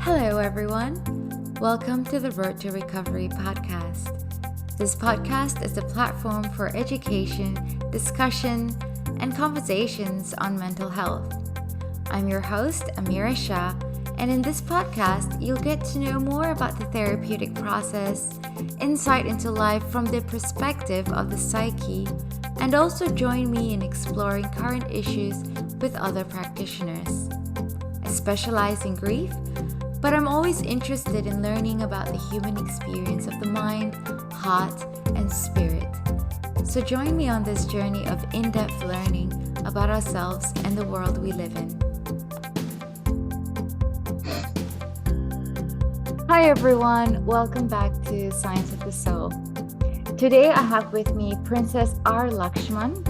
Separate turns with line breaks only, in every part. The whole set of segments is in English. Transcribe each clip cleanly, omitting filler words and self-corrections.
Hello, everyone. Welcome to the Road to Recovery podcast. This podcast is a platform for education, discussion, and conversations on mental health. I'm your host, Amira Shah, and in this podcast, you'll get to know more about the therapeutic process, insight into life from the perspective of the psyche, and also join me in exploring current issues with other practitioners. I specialize in grief, but I'm always interested in learning about the human experience of the mind, heart, and spirit. So join me on this journey of in-depth learning about ourselves and the world we live in. Hi everyone, welcome back to Science of the Soul. Today I have with me Princess R. Lakshman.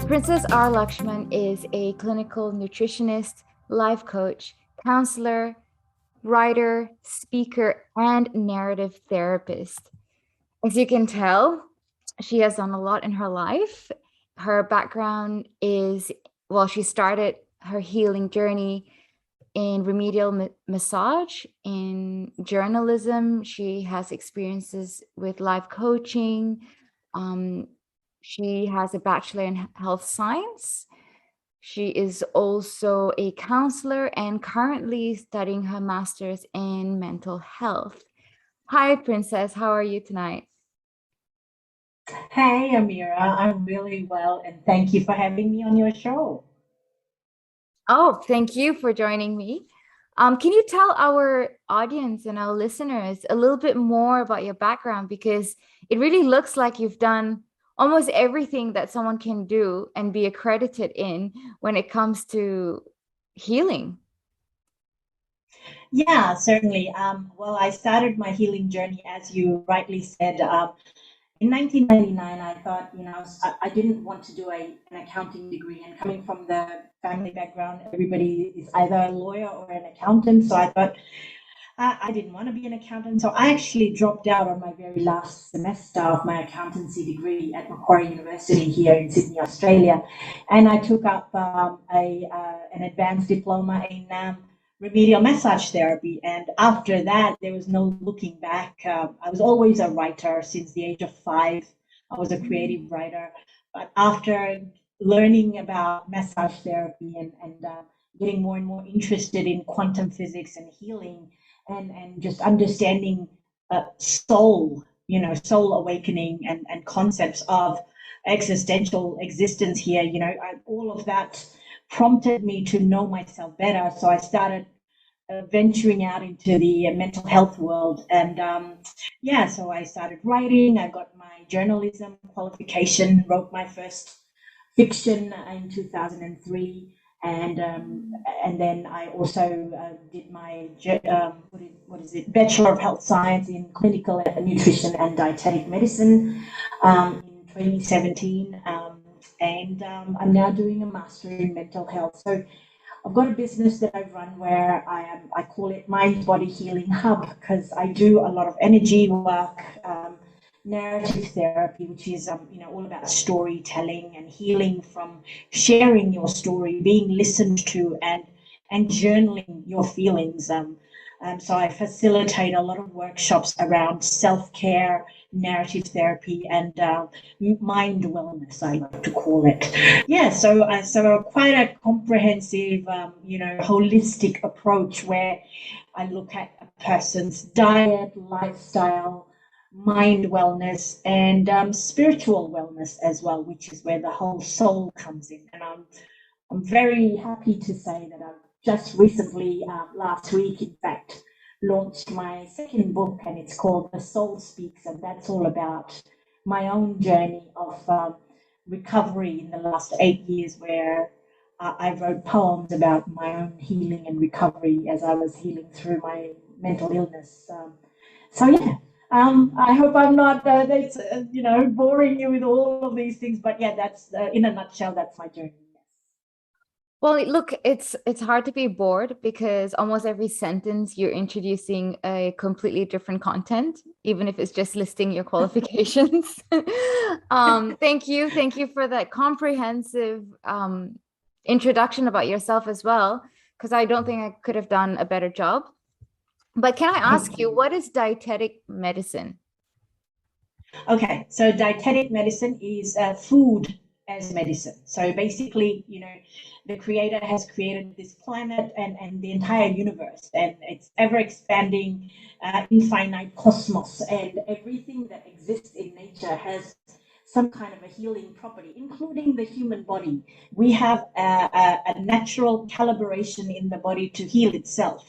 Princess R. Lakshman is a clinical nutritionist, life coach, counselor, writer, speaker, and narrative therapist. As you can tell, she has done a lot in her life. Her background is, she started her healing journey in remedial massage, in journalism. She has experiences with life coaching. She has a bachelor in health science. She is also a counselor and currently studying her master's in mental health. Hi, Princess. How are you tonight?
Hey, Amira. I'm really well, and thank you for having me on your show.
Oh, thank you for joining me. Can you tell our audience and our listeners a little bit more about your background? Because it really looks like you've done almost everything that someone can do and be accredited in when it comes to healing.
Yeah, certainly. Well, I started my healing journey, as you rightly said, in 1999. I thought, I didn't want to do an accounting degree. And coming from the family background, everybody is either a lawyer or an accountant. So I thought, I didn't want to be an accountant, so I actually dropped out on my very last semester of my accountancy degree at Macquarie University here in Sydney, Australia, and I took up an advanced diploma in remedial massage therapy. And after that, there was no looking back. I was always a writer since the age of 5. I was a creative writer, but after learning about massage therapy and getting more and more interested in quantum physics and healing, and just understanding soul, soul awakening and concepts of existential existence here, all of that prompted me to know myself better. So I started venturing out into the mental health world. And so I started writing. I got my journalism qualification, wrote my first fiction in 2003. And then I also did my Bachelor of Health Science in Clinical Nutrition and Dietetic Medicine in 2017, and I'm now doing a Master in Mental Health. So I've got a business that I run where I call it Mind Body Healing Hub, because I do a lot of energy work, narrative therapy, which is all about storytelling and healing from sharing your story, being listened to, and journaling your feelings. So I facilitate a lot of workshops around self-care, narrative therapy, and mind wellness, I like to call it. Yeah, so quite a comprehensive, holistic approach where I look at a person's diet, lifestyle, mind wellness, and spiritual wellness as well, which is where the whole soul comes in. And I'm very happy to say that I've just recently, last week, in fact, launched my second book, and it's called The Soul Speaks, and that's all about my own journey of recovery in the last 8 years, where I wrote poems about my own healing and recovery as I was healing through my mental illness. So yeah, I hope I'm not boring you with all of these things, but yeah, that's in a nutshell, that's my journey.
Well, look, it's hard to be bored because almost every sentence you're introducing a completely different content, even if it's just listing your qualifications. Thank you for that comprehensive introduction about yourself as well, because I don't think I could have done a better job. But can I ask
Thank
you,
you.
what is dietetic medicine?
Okay, so dietetic medicine is food as medicine. So basically, the creator has created this planet and the entire universe, and it's ever expanding, infinite cosmos, and everything that exists in nature has some kind of a healing property, including the human body. We have a natural calibration in the body to heal itself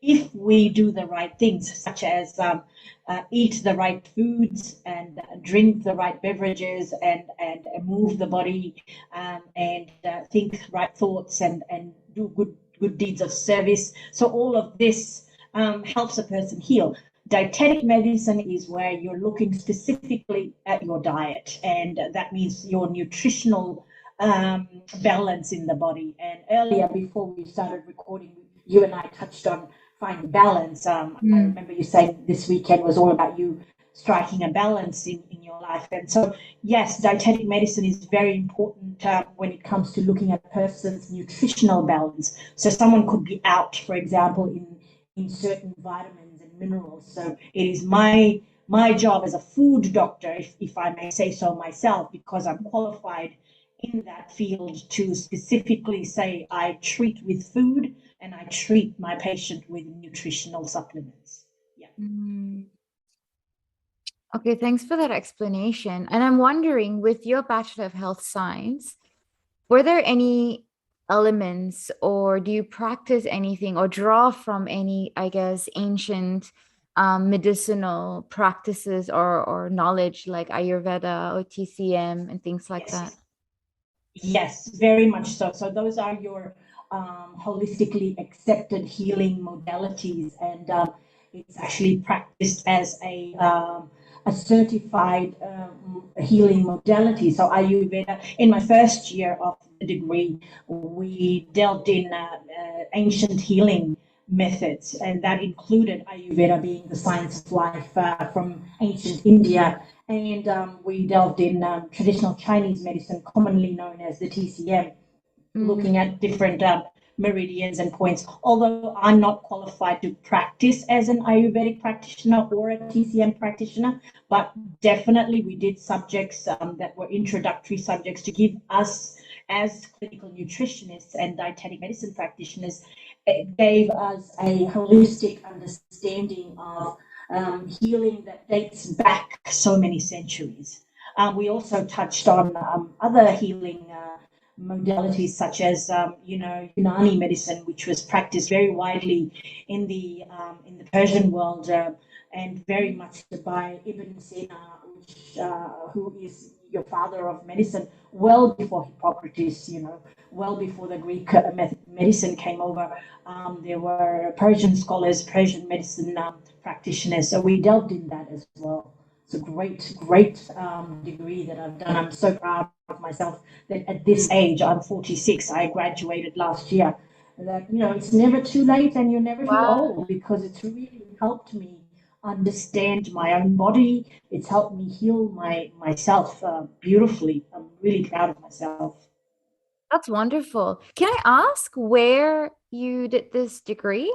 if we do the right things, such as eat the right foods and drink the right beverages and move the body, and think right thoughts and do good deeds of service. So all of this helps a person heal. Dietetic medicine is where you're looking specifically at your diet, and that means your nutritional balance in the body. And earlier, before we started recording, you and I touched on finding balance. I
Mm.
remember you saying this weekend was all about you striking a balance in your life. And so, yes, dietetic medicine is very important when it comes to looking at a person's nutritional balance. So, someone could be out, for example, in certain vitamins and minerals. So, it is my job as a food doctor, if I may say so myself, because I'm qualified in that field to specifically say I treat with food and I treat my patient with nutritional supplements. Yeah.
Mm. Okay, thanks for that explanation. And I'm wondering, with your Bachelor of Health Science, were there any elements, or do you practice anything or draw from any, I guess, ancient medicinal practices or knowledge like Ayurveda or TCM and things like that?
Yes. Yes, very much so. So those are your holistically accepted healing modalities, and it's actually practiced as a certified healing modality. So Ayurveda, in my first year of the degree, we delved in ancient healing methods, and that included Ayurveda being the science of life from ancient India, and we delved in traditional Chinese medicine, commonly known as the TCM,
Mm.
looking at different meridians and points. Although I'm not qualified to practice as an Ayurvedic practitioner or a TCM practitioner, but definitely we did subjects that were introductory subjects to give us, as clinical nutritionists and dietetic medicine practitioners, it gave us a holistic understanding of healing that dates back so many centuries. We also touched on other healing modalities such as Unani medicine, which was practiced very widely in the Persian world, and very much by Ibn Sina, who is your father of medicine, well before Hippocrates. Well before the Greek medicine came over. There were Persian scholars, Persian medicine practitioners. So we delved in that as well. It's a great degree that I've done. I'm so proud of myself that at this age, I'm 46, I graduated last year. That, it's never too late and you're never too
Wow,
old, because it's really helped me understand my own body. It's helped me heal myself beautifully. I'm really proud of myself.
that's wonderful. Can I ask where you did this degree?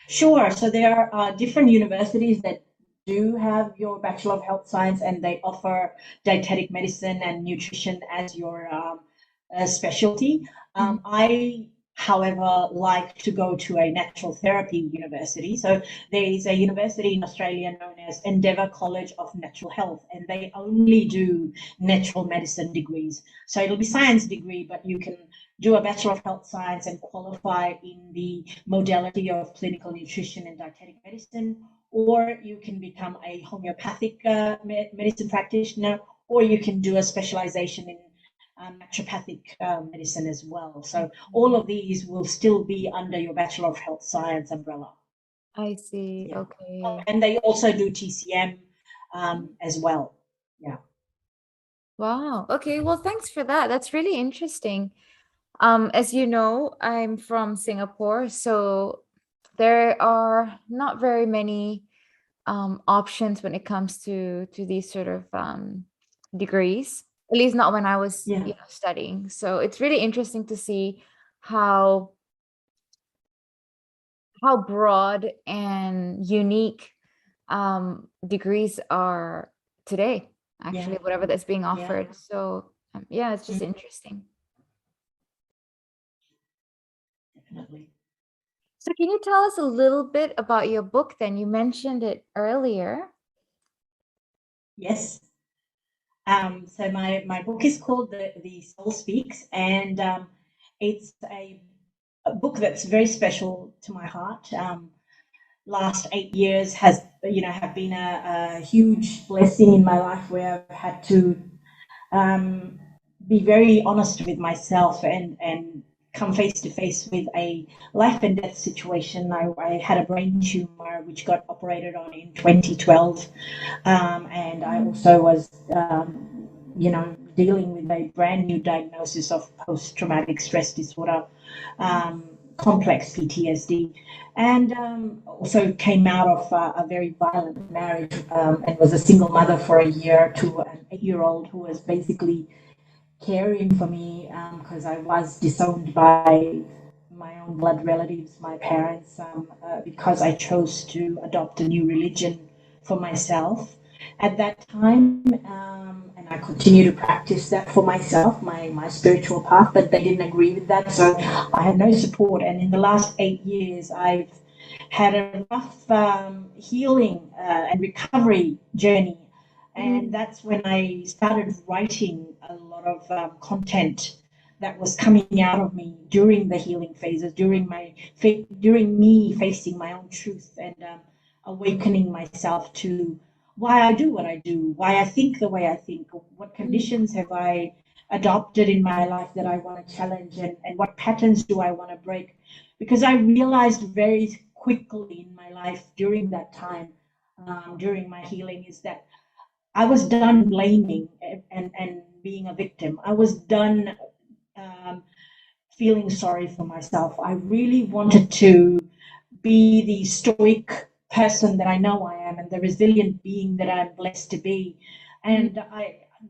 Sure. So there are different universities that do have your Bachelor of Health Science, and they offer dietetic medicine and nutrition as your specialty.
Mm.
I, however, like to go to a natural therapy university. So there is a university in Australia known as Endeavour College of Natural Health, and they only do natural medicine degrees. So it'll be science degree, but you can do a Bachelor of Health Science and qualify in the modality of clinical nutrition and dietetic medicine, or you can become a homeopathic medicine practitioner, or you can do a specialization in naturopathic medicine as well. So all of these will still be under your Bachelor of Health Science umbrella.
I see.
Yeah.
Okay.
And they also do TCM as well. Yeah.
Wow. Okay. Well, thanks for that. That's really interesting. As you know, I'm from Singapore, so there are not very many options when it comes to these sort of degrees. At least not when I was,
Yeah.
studying. So it's really interesting to see how how broad and unique degrees are today,
Yeah,
actually, whatever that's being
yeah,
offered. So yeah, it's just
mm,
interesting.
definitely.
So can you tell us a little bit about your book then? You mentioned it earlier.
Yes. So my book is called The Soul Speaks, and it's a book that's very special to my heart. Last 8 years has, have been a huge blessing in my life, where I've had to um, be very honest with myself and come face to face with a life and death situation. I had a brain tumor which got operated on in 2012, and I
Mm.
also was, dealing with a brand new diagnosis of post-traumatic stress disorder, complex PTSD, and also came out of a very violent marriage, and was a single mother for a year to an 8-year-old who was basically caring for me, because I was disowned by my own blood relatives, my parents, because I chose to adopt a new religion for myself at that time. And I continue to practice that for myself, my spiritual path, but they didn't agree with that. So I had no support. And in the last 8 years, I've had a rough healing and recovery journey. And
Mm.
that's when I started writing a lot of content that was coming out of me during the healing phases, during me facing my own truth, and awakening myself to why I do what I do, why I think the way I think, what
Mm.
conditions have I adopted in my life that I want to challenge, and what patterns do I want to break. Because I realized very quickly in my life during that time, during my healing, is that I was done blaming and being a victim. I was done um, feeling sorry for myself. I really wanted to be the stoic person that I know I am, and the resilient being that I'm blessed to be.
Mm.
And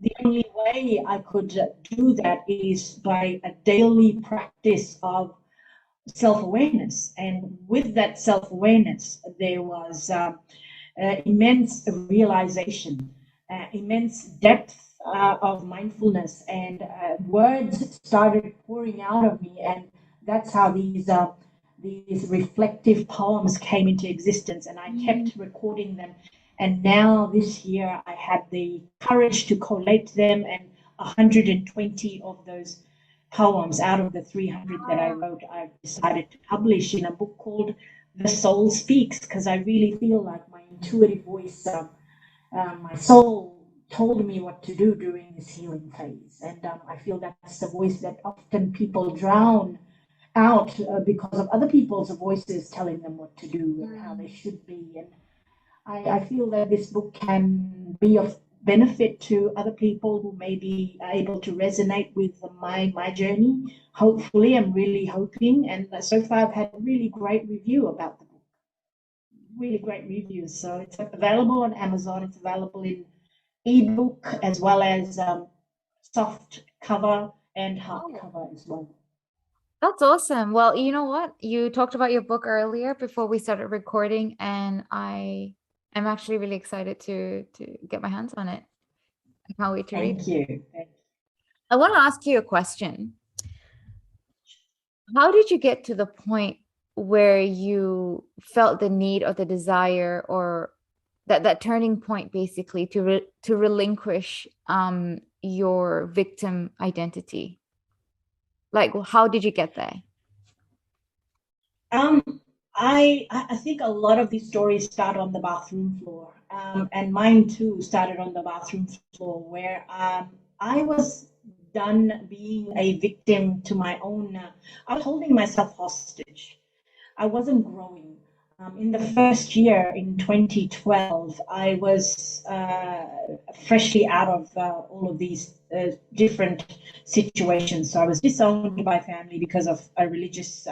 the only way I could do that is by a daily practice of self awareness. And with that self awareness, there was immense realization, immense depth of mindfulness, and words started pouring out of me, and that's how these reflective poems came into existence. And I
Mm.
kept recording them, and now this year I had the courage to collate them, and 120 of those poems out of the 300 that I
Wow.
wrote, I decided to publish in a book called The Soul Speaks, because I really feel like my intuitive voice, my soul told me what to do during this healing phase. And I feel that's the voice that often people drown out because of other people's voices telling them what to do and how they
Mm.
should be. And I feel that this book can be of benefit to other people who may be able to resonate with my journey. Hopefully, I'm really hoping. And so far, I've had really great review about the book, really great reviews. So it's available on Amazon. It's available in ebook as well as soft cover and
Oh,
hardcover as well.
that's awesome. Well, you know what? You talked about your book earlier before we started recording, and I am actually really excited to get my hands on it. I can't wait to read
Thank
it.
you.
I want to ask you a question. How did you get to the point where you felt the need or the desire or that turning point basically to relinquish your victim identity? Like how did you get there?
Um, I think a lot of these stories start on the bathroom floor, and mine too started on the bathroom floor, where I was done being a victim to my own. I was holding myself hostage. I wasn't growing. In the first year in 2012, I was freshly out of all of these different situations. So I was disowned by family because of a religious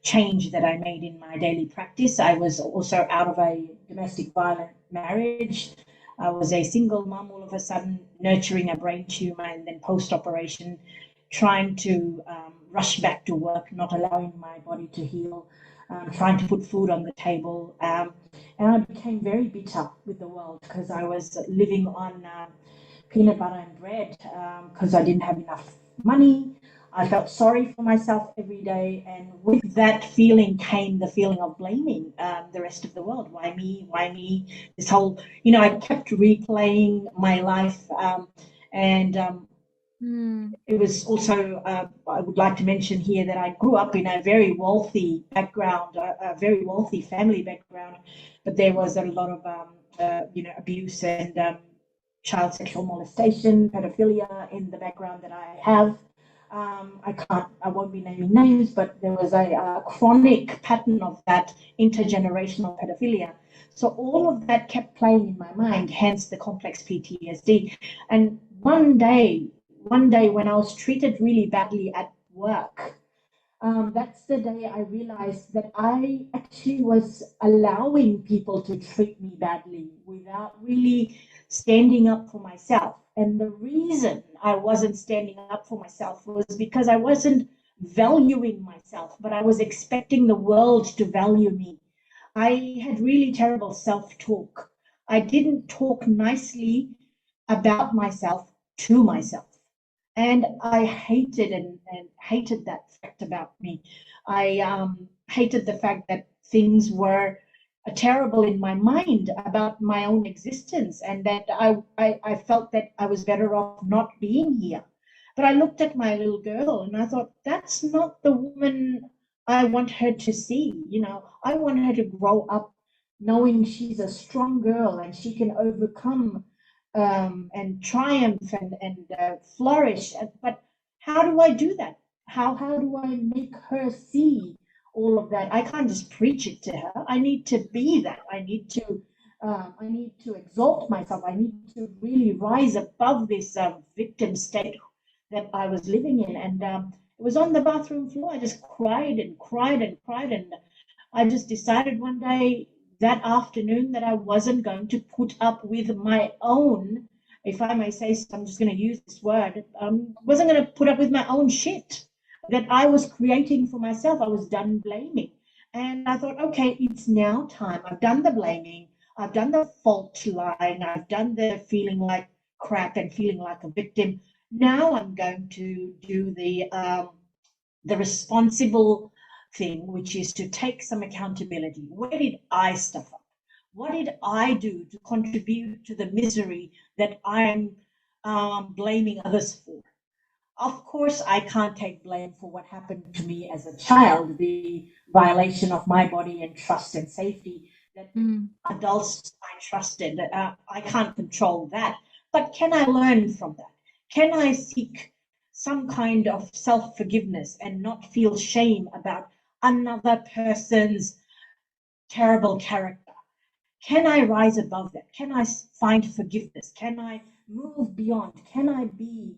change that I made in my daily practice. I was also out of a domestic violent marriage. I was a single mom all of a sudden, nurturing a brain tumor, and then post operation, trying to rush back to work, not allowing my body to heal. trying to put food on the table. And I became very bitter with the world because I was living on peanut butter and bread because I didn't have enough money. I felt sorry for myself every day. And with that feeling came the feeling of blaming the rest of the world. Why me? Why me? This whole, I kept replaying my life. And it was also, I would like to mention here that I grew up in a very wealthy background, a very wealthy family background, but there was a lot of, abuse and child sexual molestation, pedophilia in the background that I have. I won't be naming names, but there was a chronic pattern of that intergenerational pedophilia. So all of that kept playing in my mind, hence the complex PTSD. And one day when I was treated really badly at work, that's the day I realized that I actually was allowing people to treat me badly without really standing up for myself. And the reason I wasn't standing up for myself was because I wasn't valuing myself, but I was expecting the world to value me. I had really terrible self talk. I didn't talk nicely about myself to myself. And I hated and hated that fact about me. I hated the fact that things were terrible in my mind about my own existence, and that I felt that I was better off not being here. But I looked at my little girl and I thought, that's not the woman I want her to see. I want her to grow up knowing she's a strong girl and she can overcome and triumph and flourish. But how do I do that? How do I make her see all of that? I can't just preach it to her. I need to be that. I need to exalt myself. I need to really rise above this victim state that I was living in. And it was on the bathroom floor. I just cried and cried and cried. And I just decided one day that afternoon that I wasn't going to put up with my own, if I may say so, I'm just going to use this word, wasn't going to put up with my own shit that I was creating for myself. I was done blaming. And I thought, okay, it's now time. I've done the blaming. I've done the fault line. I've done the feeling like crap and feeling like a victim. Now I'm going to do the responsible thing, which is to take some accountability. Where did I stuff up? What did I do to contribute to the misery that I'm blaming others for? Of course, I can't take blame for what happened to me as a child, the violation of my body and trust and safety that adults I trusted. I can't control that. But can I learn from that? Can I seek some kind of self forgiveness and not feel shame about another person's terrible character? Can I rise above that? Can I find forgiveness? Can I move beyond? Can I be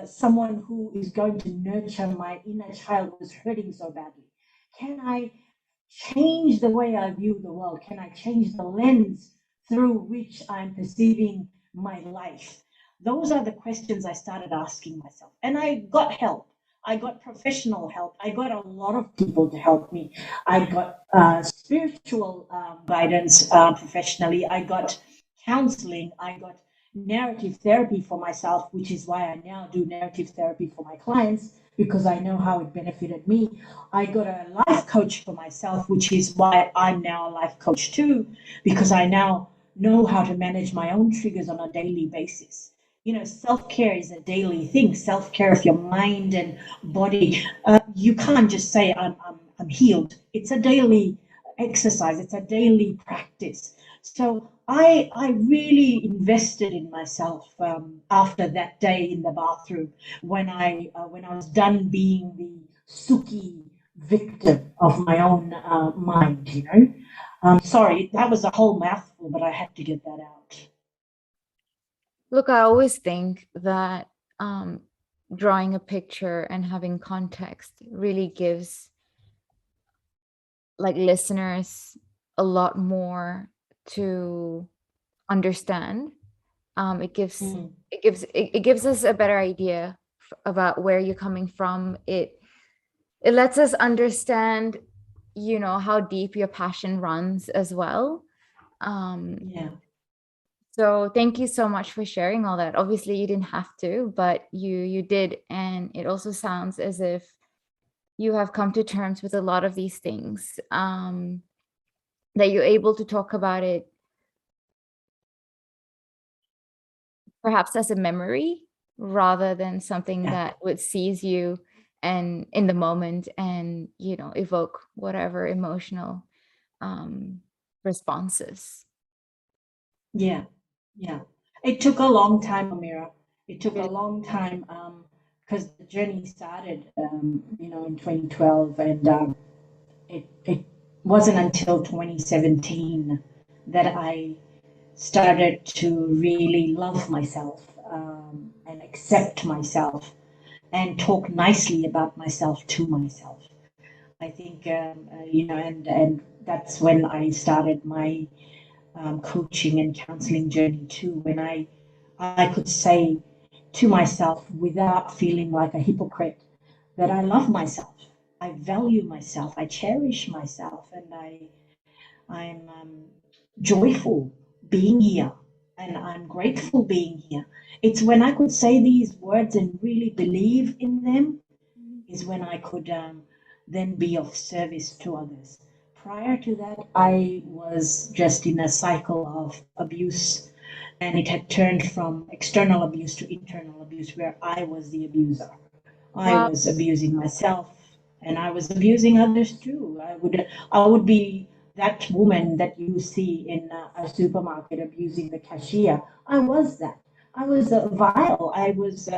someone who is going to nurture my inner child who's hurting so badly? Can I change the way I view the world? Can I change the lens through which I'm perceiving my life? Those are the questions I started asking myself. And I got help. I got professional help. I got a lot of people to help me. I got spiritual guidance professionally. I got counseling. I got narrative therapy for myself, which is why I now do narrative therapy for my clients, because I know how it benefited me. I got a life coach for myself, which is why I'm now a life coach too, because I now know how to manage my own triggers on a daily basis. Self-care is a daily thing. Self-care of your mind and body. You can't just say I'm healed. It's a daily exercise. It's a daily practice. So I really invested in myself after that day in the bathroom when I was done being the Suki victim of my own mind. Sorry, that was a whole mouthful, but I had to get that out.
Look, I always think that drawing a picture and having context really gives listeners a lot more to understand. It gives us a better idea about where you're coming from. It lets us understand how deep your passion runs as well. Um,
Yeah.
so thank you so much for sharing all that. Obviously, you didn't have to, but you did, and it also sounds as if you have come to terms with a lot of these things. That you're able to talk about it perhaps as a memory rather than something
Yeah.
that would seize you and in the moment and evoke whatever emotional um responses.
Yeah. Yeah. It took a long time, Amira. It took a
Really.
long time because the journey started, in 2012, and it wasn't until 2017 that I started to really love myself and accept myself and talk nicely about myself to myself. I think, and that's when I started my coaching and counseling journey too. When I could say to myself without feeling like a hypocrite that I love myself, I value myself, I cherish myself, and I'm joyful being here, and I'm grateful being here. It's when I could say these words and really believe in them is when I could then be of service to others. Prior to that, I was just in a cycle of abuse, and it had turned from external abuse to internal abuse, where I was the abuser. I
Wow.
was abusing myself, and I was abusing others too. I would be that woman that you see in a supermarket abusing the cashier. I was that. I was vile. I was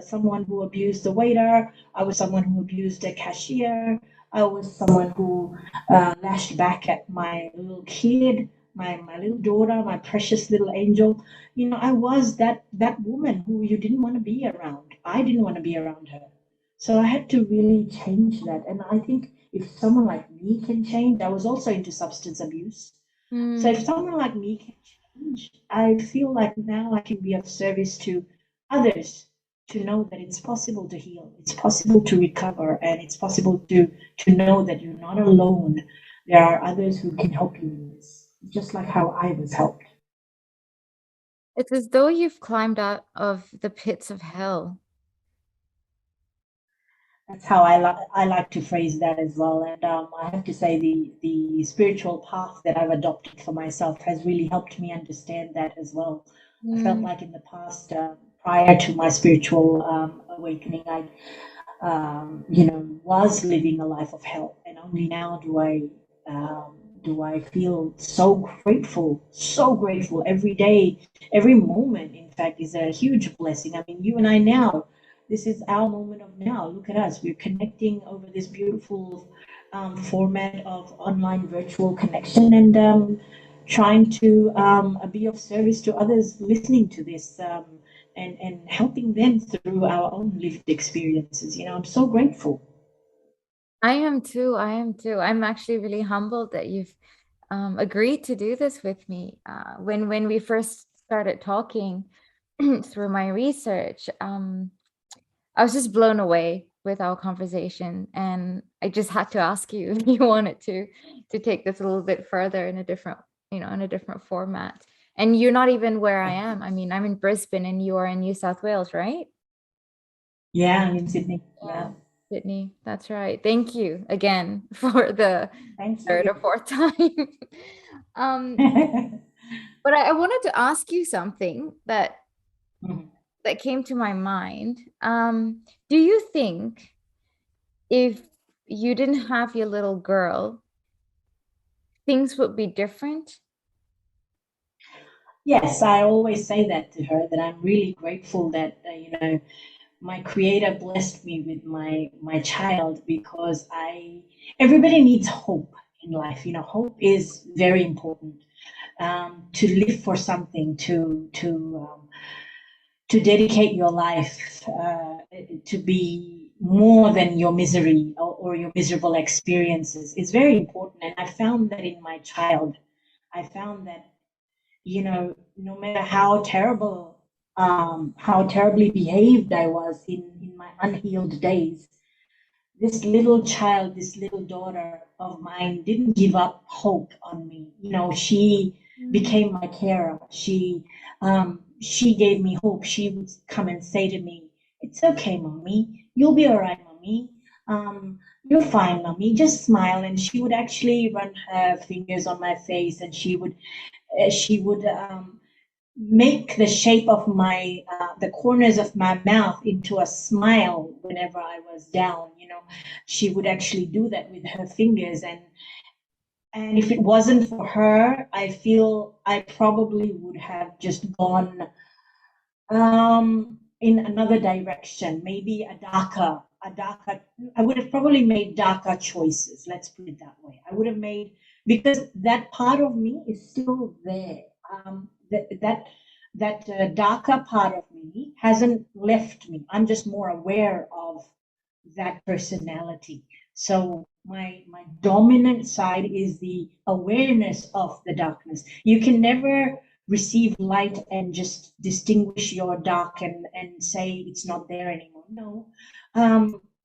someone who abused the waiter. I was someone who abused the cashier. I was someone who lashed back at my little kid, my little daughter, my precious little angel. I was that woman who you didn't want to be around. I didn't want to be around her. So I had to really change that. And I think if someone like me can change, I was also into substance abuse. So if
Mm.
someone like me can change, I feel like now I can be of service to others to know that it's possible to heal, it's possible to recover, and it's possible to know that you're not alone. There are others who can help you in this, just like how I was helped.
It's as though you've climbed out of the pits of hell.
That's how I like to phrase that as well. And I have to say the spiritual path that I've adopted for myself has really helped me understand that as well. I felt
Mm.
like in the past, prior to my spiritual awakening, I was living a life of hell, and only now do I feel so grateful every day, every moment. In fact, is a huge blessing. I mean, you and I now, this is our moment of now. Look at us, we're connecting over this beautiful format of online virtual connection, and trying to be of service to others listening to this. And helping them through our own lived experiences. I'm so grateful.
I am too. I am too. I'm actually really humbled that you've agreed to do this with me. When we first started talking through my research, I was just blown away with our conversation, and I just had to ask you if you wanted to take this a little bit further in a different, in a different format. And you're not even where I am. I mean, I'm in Brisbane, and you are in New South Wales, right?
Yeah, I'm in Sydney.
Yeah,
Yeah.
Sydney. That's right. Thank you again for the
Thank
third or
you.
fourth time. um, but I wanted to ask you something that came to my mind. Do you think if you didn't have your little girl, things would be different?
Yes, I always say that to her, that I'm really grateful that my creator blessed me with my child, because I everybody needs hope in life. Hope is very important, to live for something, to dedicate your life, to be more than your misery, or your miserable experiences, is very important. And I found that in my child. I found that, no matter how terribly behaved I was in my unhealed days, this little child, this little daughter of mine didn't give up hope on me. She
Mm.
became my carer. She gave me hope. She would come and say to me, "It's okay, mommy. You'll be all right, mommy. You're fine, mommy. Just smile." And she would actually run her fingers on my face, and she would make the shape of the corners of my mouth into a smile whenever I was down. She would actually do that with her fingers, and if it wasn't for her, I feel I probably would have just gone in another direction, maybe a darker. I would have probably made darker choices. Let's put it that way. I would have made, because that part of me is still there. That darker part of me hasn't left me. I'm just more aware of that personality. So my dominant side is the awareness of the darkness. You can never receive light and just distinguish your dark and say it's not there anymore. No.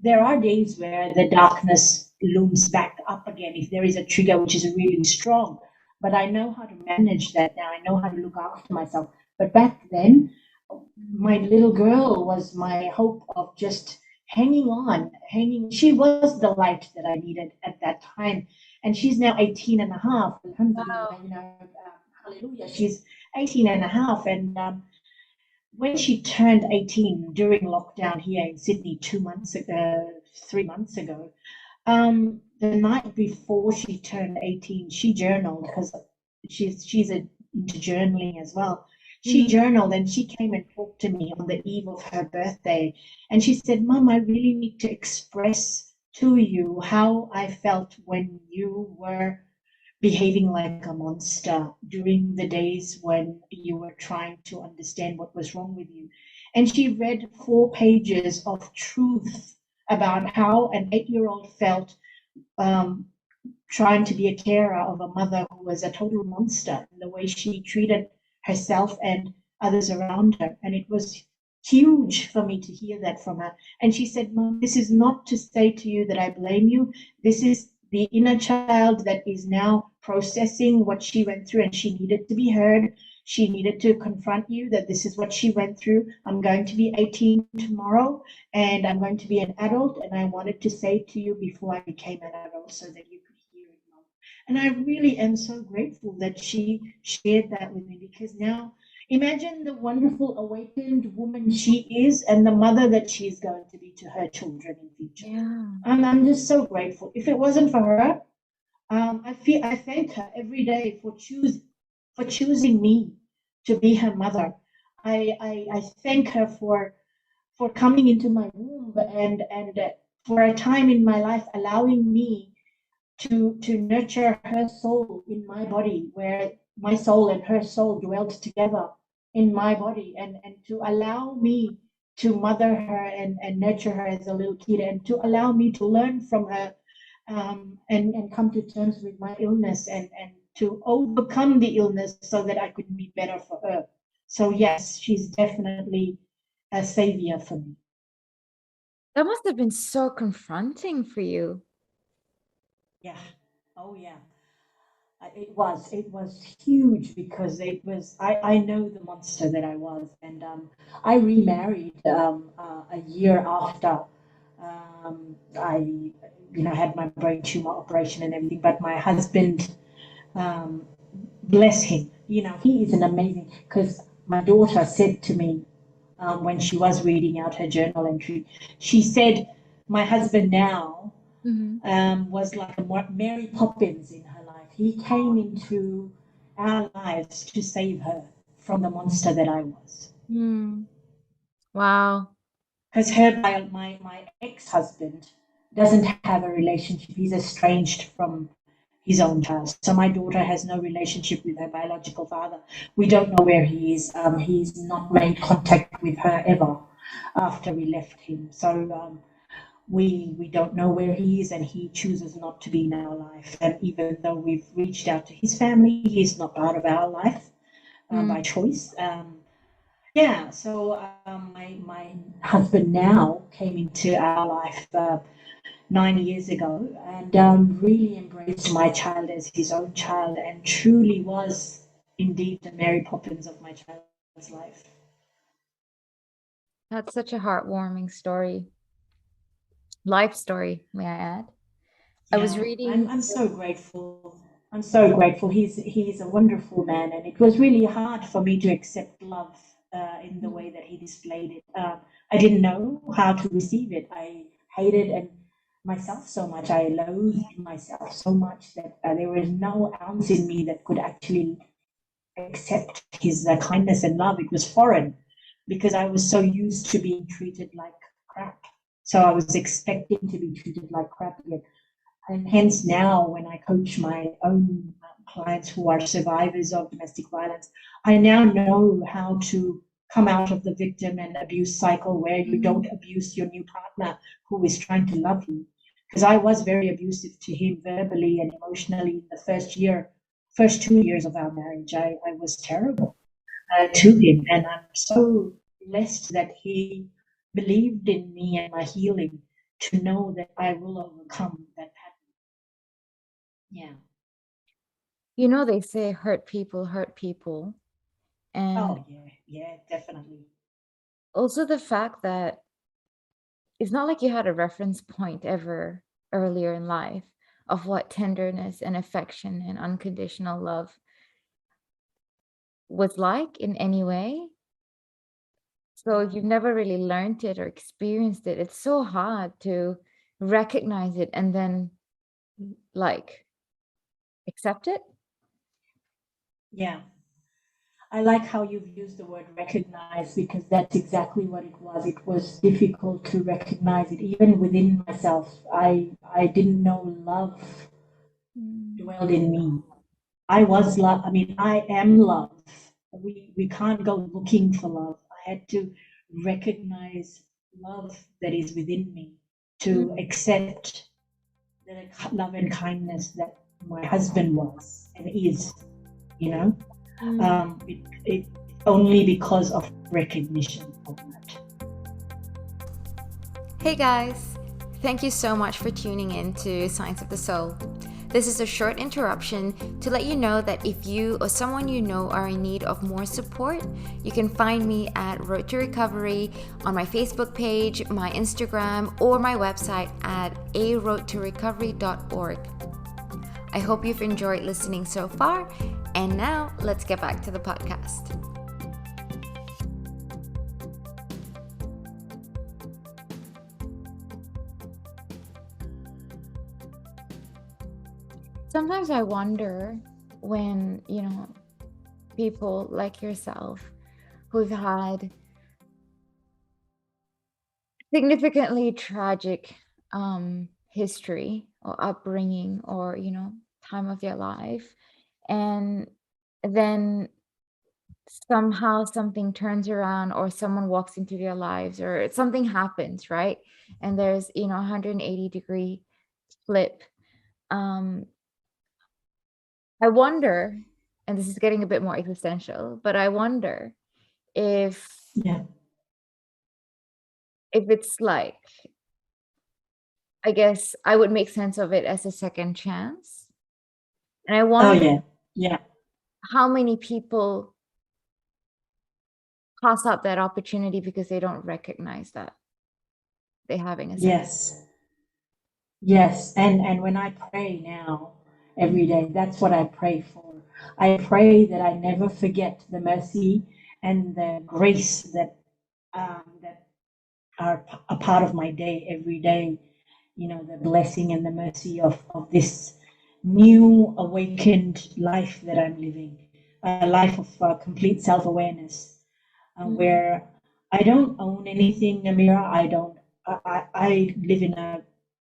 There are days where the darkness looms back up again if there is a trigger which is really strong. But I know how to manage that now. I know how to look after myself. But back then, my little girl was my hope of just hanging on, hanging. She was the light that I needed at that time. And she's now 18 and a half.
Wow.
Alhamdulillah, hallelujah. She's 18 and a half. And when she turned 18 during lockdown here in Sydney 2 months ago, 3 months ago, the night before she turned 18, she journaled, because she's into journaling as well. She
Mhm.
journaled and she came and talked to me on the eve of her birthday. And she said, "Mom, I really need to express to you how I felt when you were behaving like a monster during the days when you were trying to understand what was wrong with you." And she read 4 pages of truth about how an 8-year old felt, um, trying to be a carer of a mother who was a total monster in the way she treated herself and others around her. And it was huge for me to hear that from her. And she said, "Mom, this is not to say to you that I blame you. This is the inner child that is now processing what she went through, and she needed to be heard. She needed to confront you that this is what she went through. I'm going to be 18 tomorrow, and I'm going to be an adult, and I wanted to say to you before I became an adult so that you could hear it, Mom." And I really am so grateful that she shared that with me, because now imagine the wonderful awakened woman she is and the mother that she's going to be to her children in future.
Yeah.
I'm just so grateful. If it wasn't for her, I thank her every day for choosing me to be her mother. I thank her for coming into my womb, and for a time in my life allowing me to nurture her soul in my body, where my soul and her soul dwelt together in my body, and to allow me to mother her and nurture her as a little kid, and to allow me to learn from her, and come to terms with my illness, and to overcome the illness so that I could be better for her. So yes, she's definitely a savior for me.
That must have been so confronting for you.
Yeah. Oh yeah. It was huge, because I know the monster that I was. And I remarried a year after I had my brain tumor operation and everything. But my husband, um, bless him, he is an amazing, because my daughter said to me, when she was reading out her journal entry, she said, "My husband now
Mhm.
was like a Mary Poppins in her life. He came into our lives to save her from the monster that I was."
Mm. Wow.
Because my ex-husband doesn't have a relationship. He's estranged from his own child. So my daughter has no relationship with her biological father. We don't know where he is. He's not made contact with her ever after we left him. So we don't know where he is, and he chooses not to be in our life. And even though we've reached out to his family, he's not part of our life by
Mm.
choice. Yeah, so my husband now came into our life 9 years ago, and really embraced my child as his own child, and truly was indeed the Mary Poppins of my child's life.
That's such a heartwarming story. Life story, may I add. I was
Yeah,
reading.
I'm so grateful. I'm so grateful. He's a wonderful man, and it was really hard for me to accept love in the way that he displayed it. I didn't know how to receive it. I hated and myself so much. I loathed myself so much that there was no ounce in me that could actually accept his kindness and love. It was foreign because I was so used to being treated like crap. So I was expecting to be treated like crap again. And hence now, when I coach my own clients who are survivors of domestic violence, I now know how to come out of the victim and abuse cycle where you don't abuse your new partner who is trying to love you. Because I was very abusive to him verbally and emotionally in the first 2 years of our marriage. I was terrible to him. And I'm so blessed that he believed in me and my healing to know that I will overcome that pattern. Yeah.
You know, they say hurt people hurt people. And
Oh, yeah. Yeah, definitely.
also the fact that it's not like you had a reference point ever earlier in life of what tenderness and affection and unconditional love was like in any way. So
Yeah.
you've never really learned it or experienced it. It's so hard to recognize it and then like accept it.
Yeah. I like how you've used the word recognize because that's exactly what it was. It was difficult to recognize it, even within myself. I didn't know love
Mm.
dwelled in me. I was love. I mean, I am love. We can't go looking for love. I had to recognize love that is within me, to
Mm.
accept the love and kindness that my husband was and is, you know.
Mm.
It only because of recognition of that.
Hey guys! Thank you so much for tuning in to Science of the Soul. This is a short interruption to let you know that if you or someone you know are in need of more support, you can find me at Road to Recovery on my Facebook page, my Instagram, or my website at aroadtorecovery.org. I hope you've enjoyed listening so far, and now let's get back to the podcast.
Sometimes I wonder when, people like yourself who've had significantly tragic history or upbringing or, time of their life. And then somehow something turns around or someone walks into their lives or something happens, right? And there's, 180-degree flip. Um, I wonder, and this is getting a bit more existential, but I wonder if
Yeah.
it's like, I guess I would make sense of it as a second chance. And I
Oh,
wonder
yeah. Yeah.
how many people pass up that opportunity because they don't recognize that they're having a second.
Yes. Yes. And when I pray now every day, that's what I pray for. I pray that I never forget the mercy and the grace that are a part of my day every day. The blessing and the mercy of this new awakened life that I'm living, a life of complete self-awareness,
Mm.
where I don't own anything, Amira. I live in a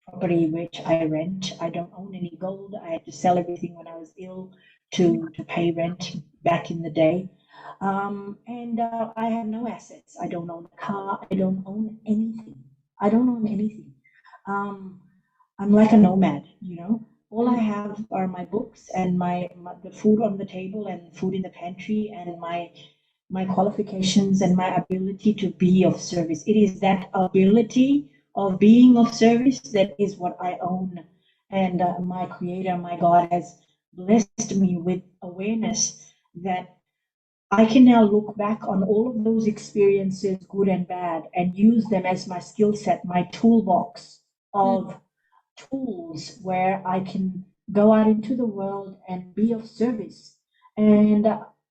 property which I rent. I don't own any gold. I had to sell everything when I was ill to pay rent back in the day. And I have no assets. I don't own a car. I don't own anything. I don't own anything. Um, I'm like a nomad. All I have are my books and the food on the table and food in the pantry and my qualifications and my ability to be of service. It is that ability of being of service, that is what I own. And my Creator, my God, has blessed me with awareness that I can now look back on all of those experiences, good and bad, and use them as my skill set, my toolbox
Mm,
of tools where I can go out into the world and be of service. And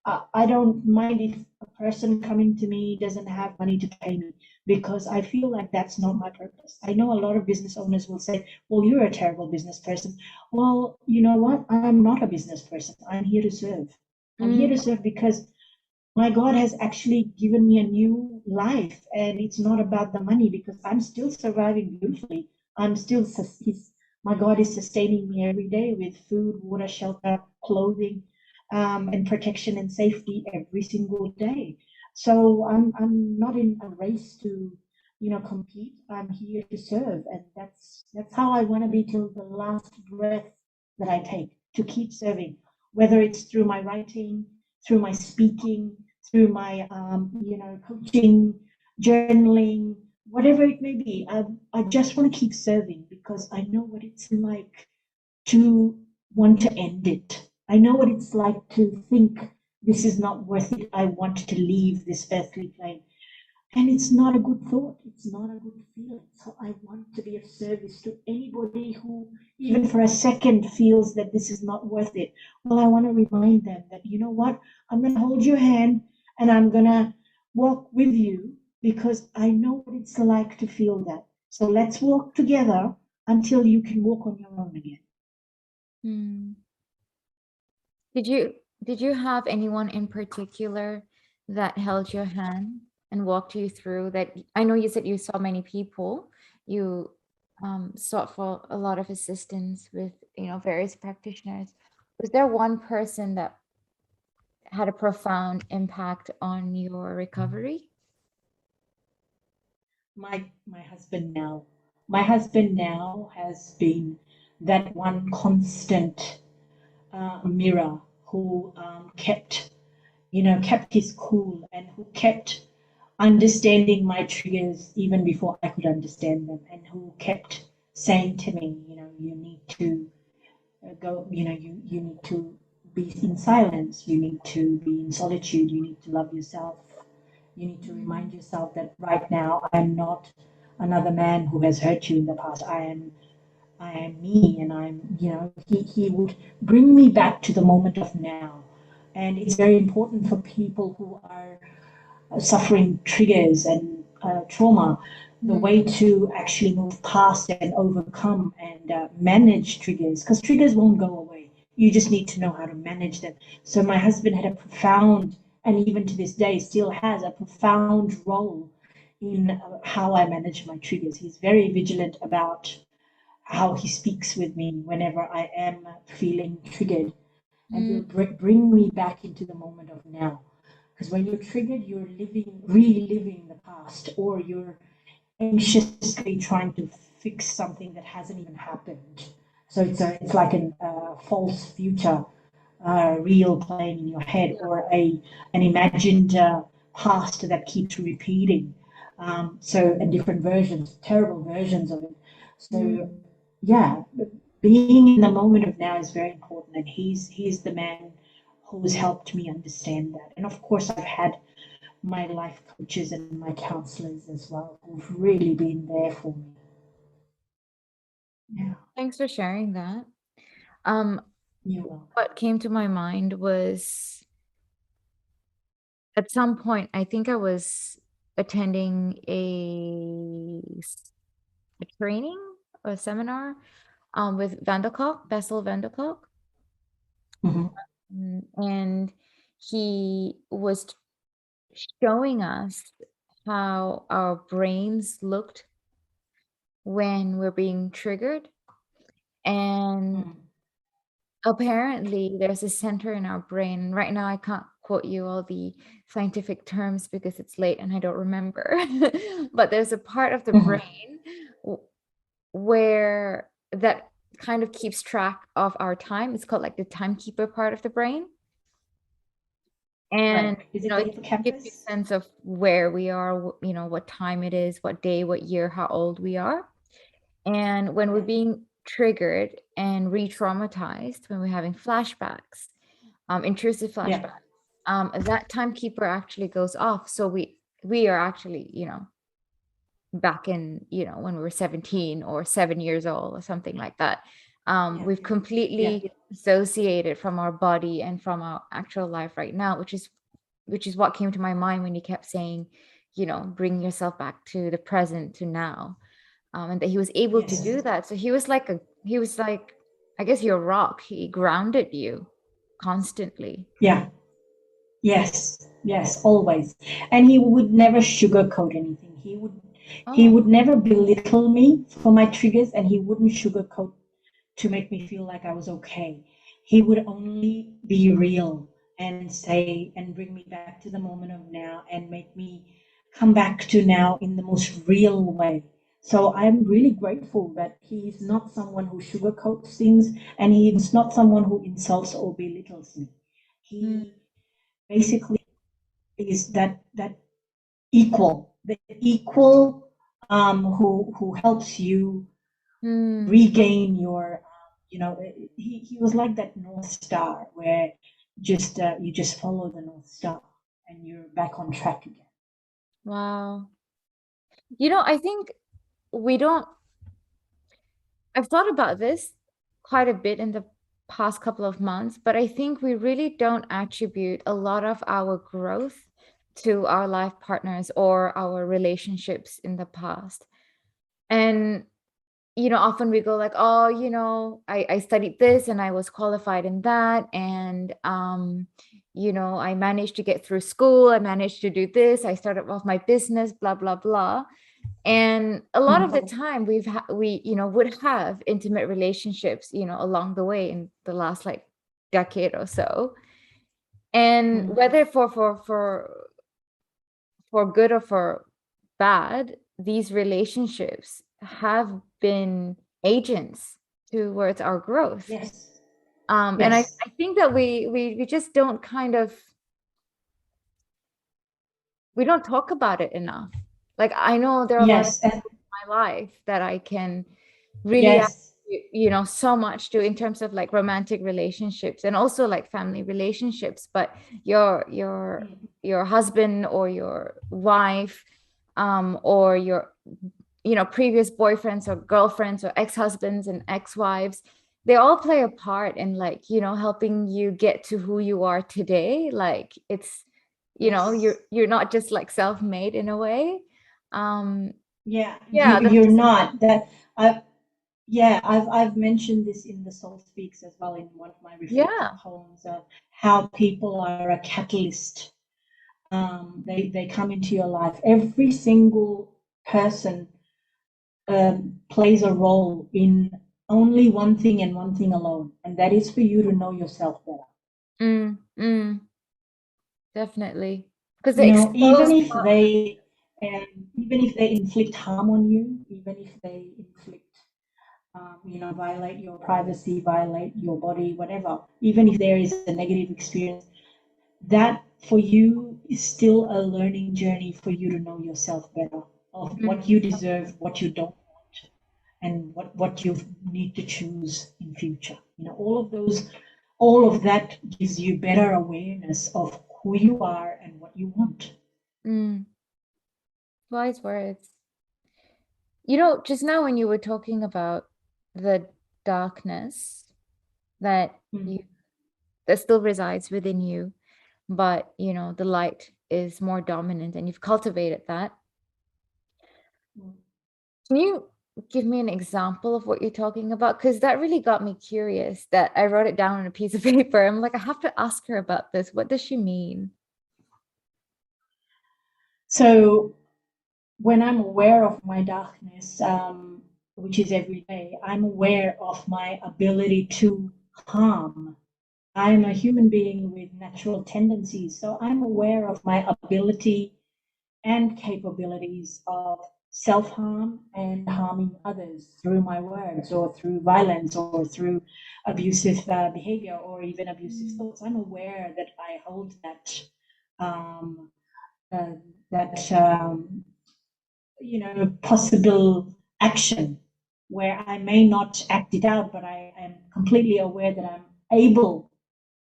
I don't mind if a person coming to me doesn't have money to pay me, because I feel like that's not my purpose. I know a lot of business owners will say, well, you're a terrible business person. Well, you know what? I'm not a business person. I'm here to serve. I'm here
mm,
to serve because my God has actually given me a new life, and it's not about the money, because I'm still surviving beautifully. I'm still, my God is sustaining me every day with food, water, shelter, clothing, and protection and safety every single day. So I'm not in a race to, compete. I'm here to serve, and that's how I want to be till the last breath that I take, to keep serving, whether it's through my writing, through my speaking, through my coaching, journaling, whatever it may be. I just want to keep serving because I know what it's like to want to end it. I know what it's like to think this is not worth it. I want to leave this earthly plane. And it's not a good thought. It's not a good feeling. So I want to be of service to anybody who, even for a second, feels that this is not worth it. Well, I want to remind them that, you know what? I'm going to hold your hand and I'm going to walk with you, because I know what it's like to feel that. So let's walk together until you can walk on your own again.
mm. Did you have anyone in particular that held your hand and walked you through that? I know you said you saw many people. You sought for a lot of assistance with, various practitioners. Was there one person that had a profound impact on your recovery?
My husband now. My husband now has been that one constant mirror who kept his cool, and who kept understanding my triggers even before I could understand them, and who kept saying to me, you need to go, you need to be in silence, you need to be in solitude, you need to love yourself, you need to remind yourself that right now I'm not another man who has hurt you in the past. I am me, and he would bring me back to the moment of now. And it's very important for people who are suffering triggers and trauma, the
Mm,
way to actually move past and overcome and manage triggers, because triggers won't go away. You just need to know how to manage them. So my husband had a profound, and even to this day still has a profound role in how I manage my triggers. He's very vigilant about how he speaks with me whenever I am feeling triggered, and
mm,
he'll bring me back into the moment of now. Because when you're triggered, you're reliving the past, or you're anxiously trying to fix something that hasn't even happened. So it's like a false future, real playing in your head, or an imagined past that keeps repeating. And different versions, terrible versions of it.
mm.
So yeah, being in the moment of now is very important, and he's the man who's helped me understand that. And of course, I've had my life coaches and my counselors as well, who've really been there for me. Yeah,
Thanks for sharing that. Um,
you're welcome.
what came to my mind was, at some point, I think I was attending a training or a seminar with Bessel Vanderkolk.
Mm-hmm.
And he was showing us how our brains looked when we're being triggered. And
Mm-hmm.
apparently, there's a center in our brain. Right now, I can't quote you all the scientific terms because it's late and I don't remember. But there's a part of the
Mm-hmm.
brain where that kind of keeps track of our time. It's called like the timekeeper part of the brain. And
Right. Is
you
it
know,
the
it gives you
hippocampus?
a sense of where we are, you know, what time it is, what day, what year, how old we are. And when we're
Yeah.
being triggered and re-traumatized, when we're having flashbacks, intrusive
Yeah.
flashbacks, that timekeeper actually goes off. So we are actually, you know, back in, you know, when we were 17 or 7 years old or something like that.
Yeah.
We've
Yeah.
completely dissociated from our body and from our actual life right now, which is what came to my mind when you kept saying, you know, bring yourself back to the present, to now. And that he was able to
Yes.
do that. So he was like, I guess your rock. He grounded you constantly.
Yeah. Yes. Yes. Always. And he would never sugarcoat anything. He
Oh.
would never belittle me for my triggers, and he wouldn't sugarcoat to make me feel like I was okay. He would only be real and say and bring me back to the moment of now and make me come back to now in the most real way. So I'm really grateful that he is not someone who sugarcoats things, and he is not someone who insults or belittles me.
Mm,
He basically is that the equal who helps you
mm.
regain your he was like that north star where just you just follow the north star and you're back on track again.
Wow. You know, I think we don't, I've thought about this quite a bit in the past couple of months, but I think we really don't attribute a lot of our growth to our life partners or our relationships in the past. And you know, often we go like, oh, you know, I studied this and I was qualified in that. And, you know, I managed to get through school. I managed to do this. I started off my business, blah, blah, blah. And a lot of the
Mm.
time we, you know, would have intimate relationships, you know, along the way in the last like decade or so. And
Mm.
whether for good or for bad, these relationships have been agents towards our growth.
Yes.
And I,
Yes.
I think that we just don't kind of, we don't talk about it enough. Like I know there are a lot of
Yes. And
people in my life that I can really
yes.
attribute, you know, so much to in terms of like romantic relationships and also like family relationships. But your
Mm.
your husband or your wife, or your, you know, previous boyfriends or girlfriends or ex-husbands and ex-wives, they all play a part in like, you know, helping you get to who you are today. Like it's, you know,
Yes.
you're not just like self-made in a way. um
Yeah,
yeah, that's
you're
just,
not that. I Yeah, I've mentioned this in the Soul Speaks as well, in one of my reflective
yeah.
poems of how people are a catalyst. They come into your life. Every single person plays a role in only one thing and one thing alone, and that is for you to know yourself better.
Mm, definitely, because
You
they
know,
expose parts of,
even if they inflict harm on you, even if they inflict violate your privacy, violate your body, whatever, even if there is a negative experience, that for you is still a learning journey for you to know yourself better, of
mm,
what you deserve, what you don't want, and what you need to choose in future. All of that gives you better awareness of who you are and what you want.
mm, wise words. You know, just now when you were talking about the darkness that
Mm.
you, that still resides within you, but you know, the light is more dominant and you've cultivated that. Can you give me an example of what you're talking about? Because that really got me curious, that I wrote it down on a piece of paper. I'm like, I have to ask her about this. What does she mean?
So when I'm aware of my darkness, which is every day, I'm aware of my ability to harm. I'm a human being with natural tendencies, so I'm aware of my ability and capabilities of self harm and harming others through my words or through violence or through abusive behavior or even abusive
Mm,
thoughts. I'm aware that I hold that um, that possible action where I may not act it out, but I am completely aware that I'm able,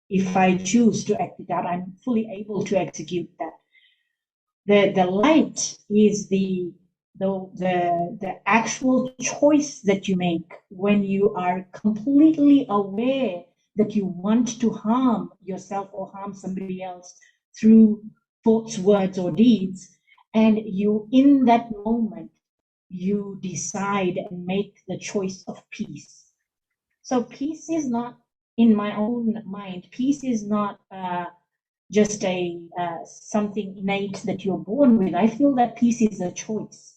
if I choose to act it out, I'm fully able to execute that. The light is the actual choice that you make when you are completely aware that you want to harm yourself or harm somebody else through thoughts, words, or deeds. And you, in that moment, you decide and make the choice of peace. So peace is not, in my own mind, peace is not just a something innate that you're born with. I feel that peace is a choice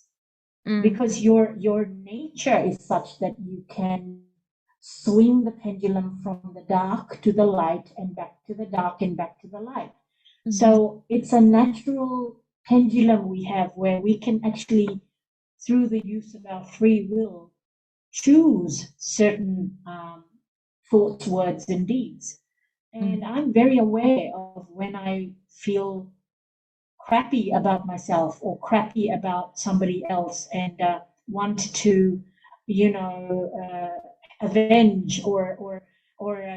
because your nature is such that you can swing the pendulum from the dark to the light and back to the dark and back to the light. So it's a natural pendulum we have where we can actually, through the use of our free will, choose certain thoughts, words, and deeds. And I'm very aware of when I feel crappy about myself or crappy about somebody else and want to, avenge or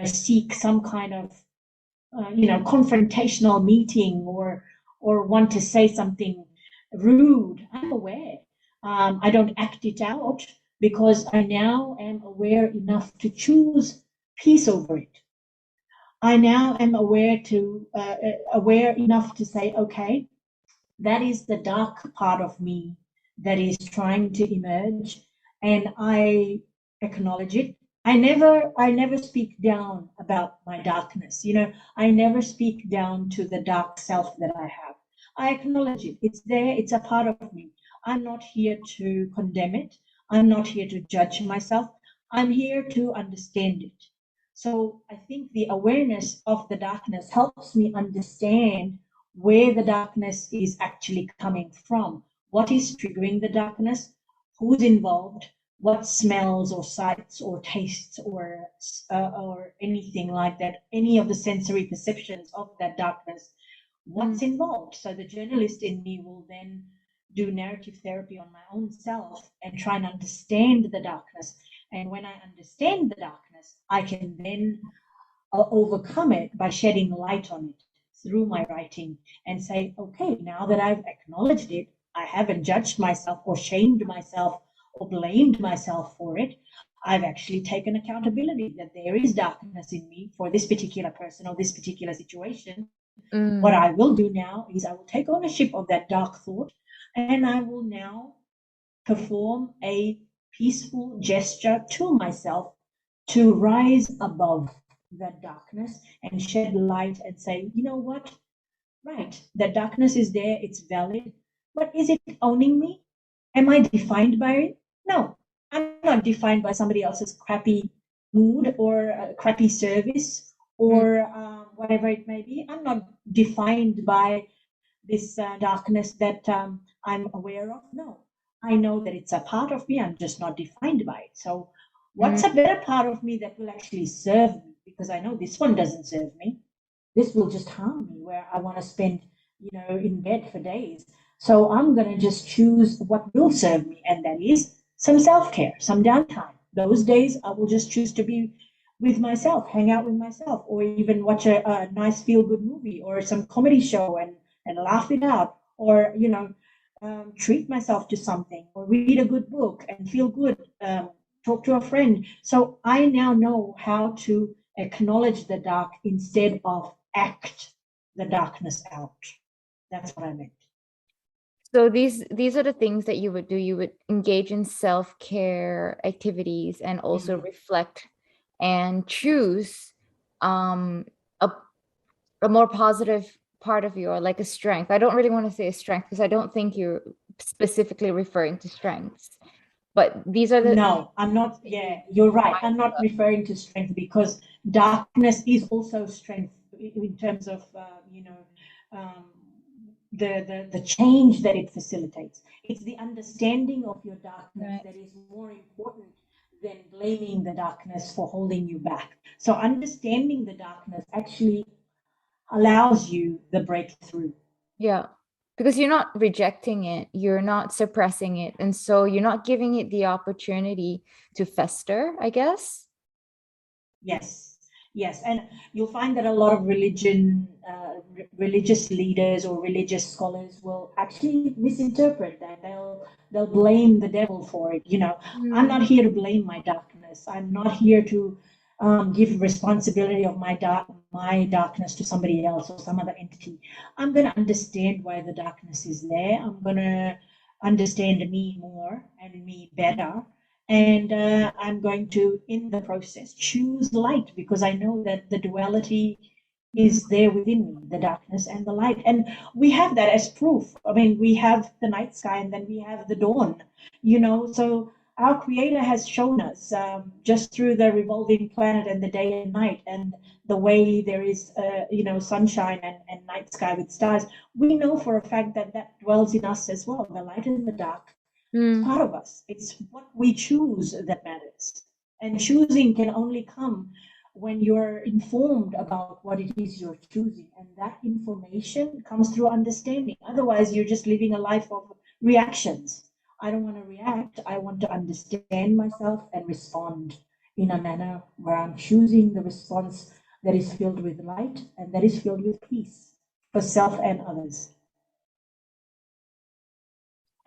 seek some kind of, confrontational meeting or want to say something rude. I'm aware. I don't act it out because I now am aware enough to choose peace over it. I now am aware enough to say, okay, that is the dark part of me that is trying to emerge, and I acknowledge it. I never speak down about my darkness. I never speak down to the dark self that I have. I acknowledge it. It's there. It's a part of me. I'm not here to condemn it. I'm not here to judge myself. I'm here to understand it. So I think the awareness of the darkness helps me understand where the darkness is actually coming from, what is triggering the darkness, who's involved, what smells or sights or tastes or anything like that, any of the sensory perceptions of that darkness, what's involved. So the journalist in me will then do narrative therapy on my own self and try and understand the darkness. And when I understand the darkness, I can then overcome it by shedding light on it through my writing and say, okay, now that I've acknowledged it, I haven't judged myself or shamed myself or blamed myself for it. I've actually taken accountability that there is darkness in me for this particular person or this particular situation. What I will do now is I will take ownership of that dark thought and I will now perform a peaceful gesture to myself to rise above that darkness and shed light and say, you know what? Right, the darkness is there, it's valid, but is it owning me? Am I defined by it? No, I'm not defined by somebody else's crappy mood or crappy service or whatever it may be. I'm not defined by this darkness that I'm aware of. No, I know that it's a part of me. I'm just not defined by it. So, what's a better part of me that will actually serve me? Because I know this one doesn't serve me. This will just harm me, where I want to spend, in bed for days. So I'm going to just choose what will serve me, and that is some self-care, some downtime. Those days I will just choose to be with myself, hang out with myself, or even watch a nice feel-good movie or some comedy show and laugh it out, or treat myself to something, or read a good book and feel good, talk to a friend. So I now know how to acknowledge the dark instead of act the darkness out. That's what I meant.
So these are the things that you would do. You would engage in self-care activities and also reflect and choose um, a a more positive part of you, or like a strength. I don't really want to say a strength because I don't think you're specifically referring to strengths. But these are the
No, I'm not. Yeah, you're right. I'm not referring to strength because darkness is also strength in terms of, um, the change that it facilitates. It's the understanding of your darkness that is more important than blaming the darkness for holding you back. So understanding the darkness actually allows you the breakthrough.
Yeah. Because you're not rejecting it, you're not suppressing it. And so you're not giving it the opportunity to fester, I guess.
Yes, yes, and you'll find that a lot of religious leaders or religious scholars will actually misinterpret that. They'll blame the devil for it. I'm
Mm.
not here to blame my darkness. I'm not here to give responsibility of my darkness to somebody else or some other entity. I'm going to understand why the darkness is there. I'm going to understand me more and me better, and I'm going to, in the process, choose light, because I know that the duality
Mm.
is there within me, the darkness and the light. And we have that as proof. I mean, we have the night sky and then we have the dawn, so our creator has shown us, just through the revolving planet and the day and night, and the way there is sunshine and night sky with stars. We know for a fact that that dwells in us as well, the light and the dark. It's
Mm.
part of us. It's what we choose that matters. And choosing can only come when you're informed about what it is you're choosing. And that information comes through understanding. Otherwise, you're just living a life of reactions. I don't want to react. I want to understand myself and respond in a manner where I'm choosing the response that is filled with light and that is filled with peace for self and others.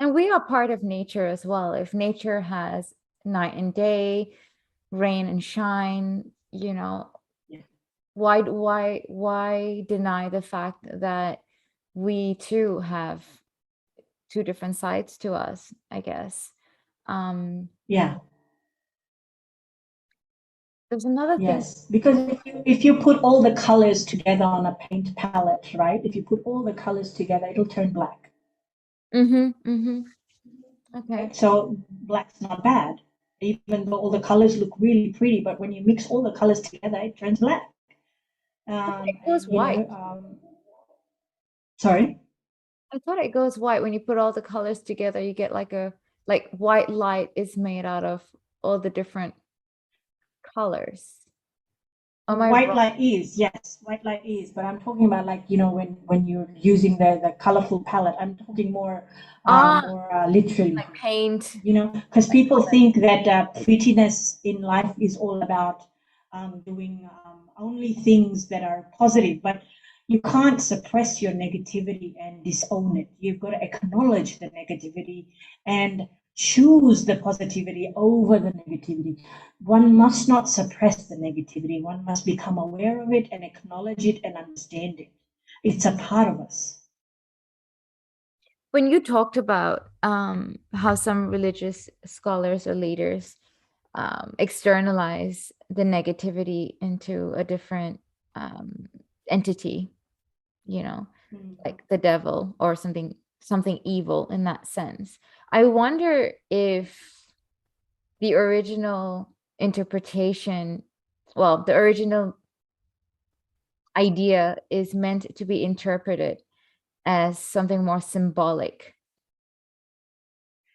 And we are part of nature as well. If nature has night and day, rain and shine,
Yeah.
why deny the fact that we too have two different sides to us, I guess.
Yeah.
There's another thing.
Yes, because if you put all the colors together on a paint palette, right? If you put all the colors together, it'll turn black.
Okay.
Right? So black's not bad, even though all the colors look really pretty. But when you mix all the colors together, it turns black.
It
And
goes white.
Sorry.
I thought it goes white when you put all the colors together. You get like white light is made out of all the different colors. Am I
White
wrong?
light is, yes, white light is, but I'm talking about, like, when you're using the colorful palette, I'm talking more
Ah,
literally.
like paint.
Because people think that prettiness in life is all about doing only things that are positive, but you can't suppress your negativity and disown it. You've got to acknowledge the negativity and choose the positivity over the negativity. One must not suppress the negativity. One must become aware of it and acknowledge it and understand it. It's a part of us.
When you talked about how some religious scholars or leaders externalize the negativity into a different entity, like the devil or something evil in that sense. I wonder if the original interpretation, well, the original idea is meant to be interpreted as something more symbolic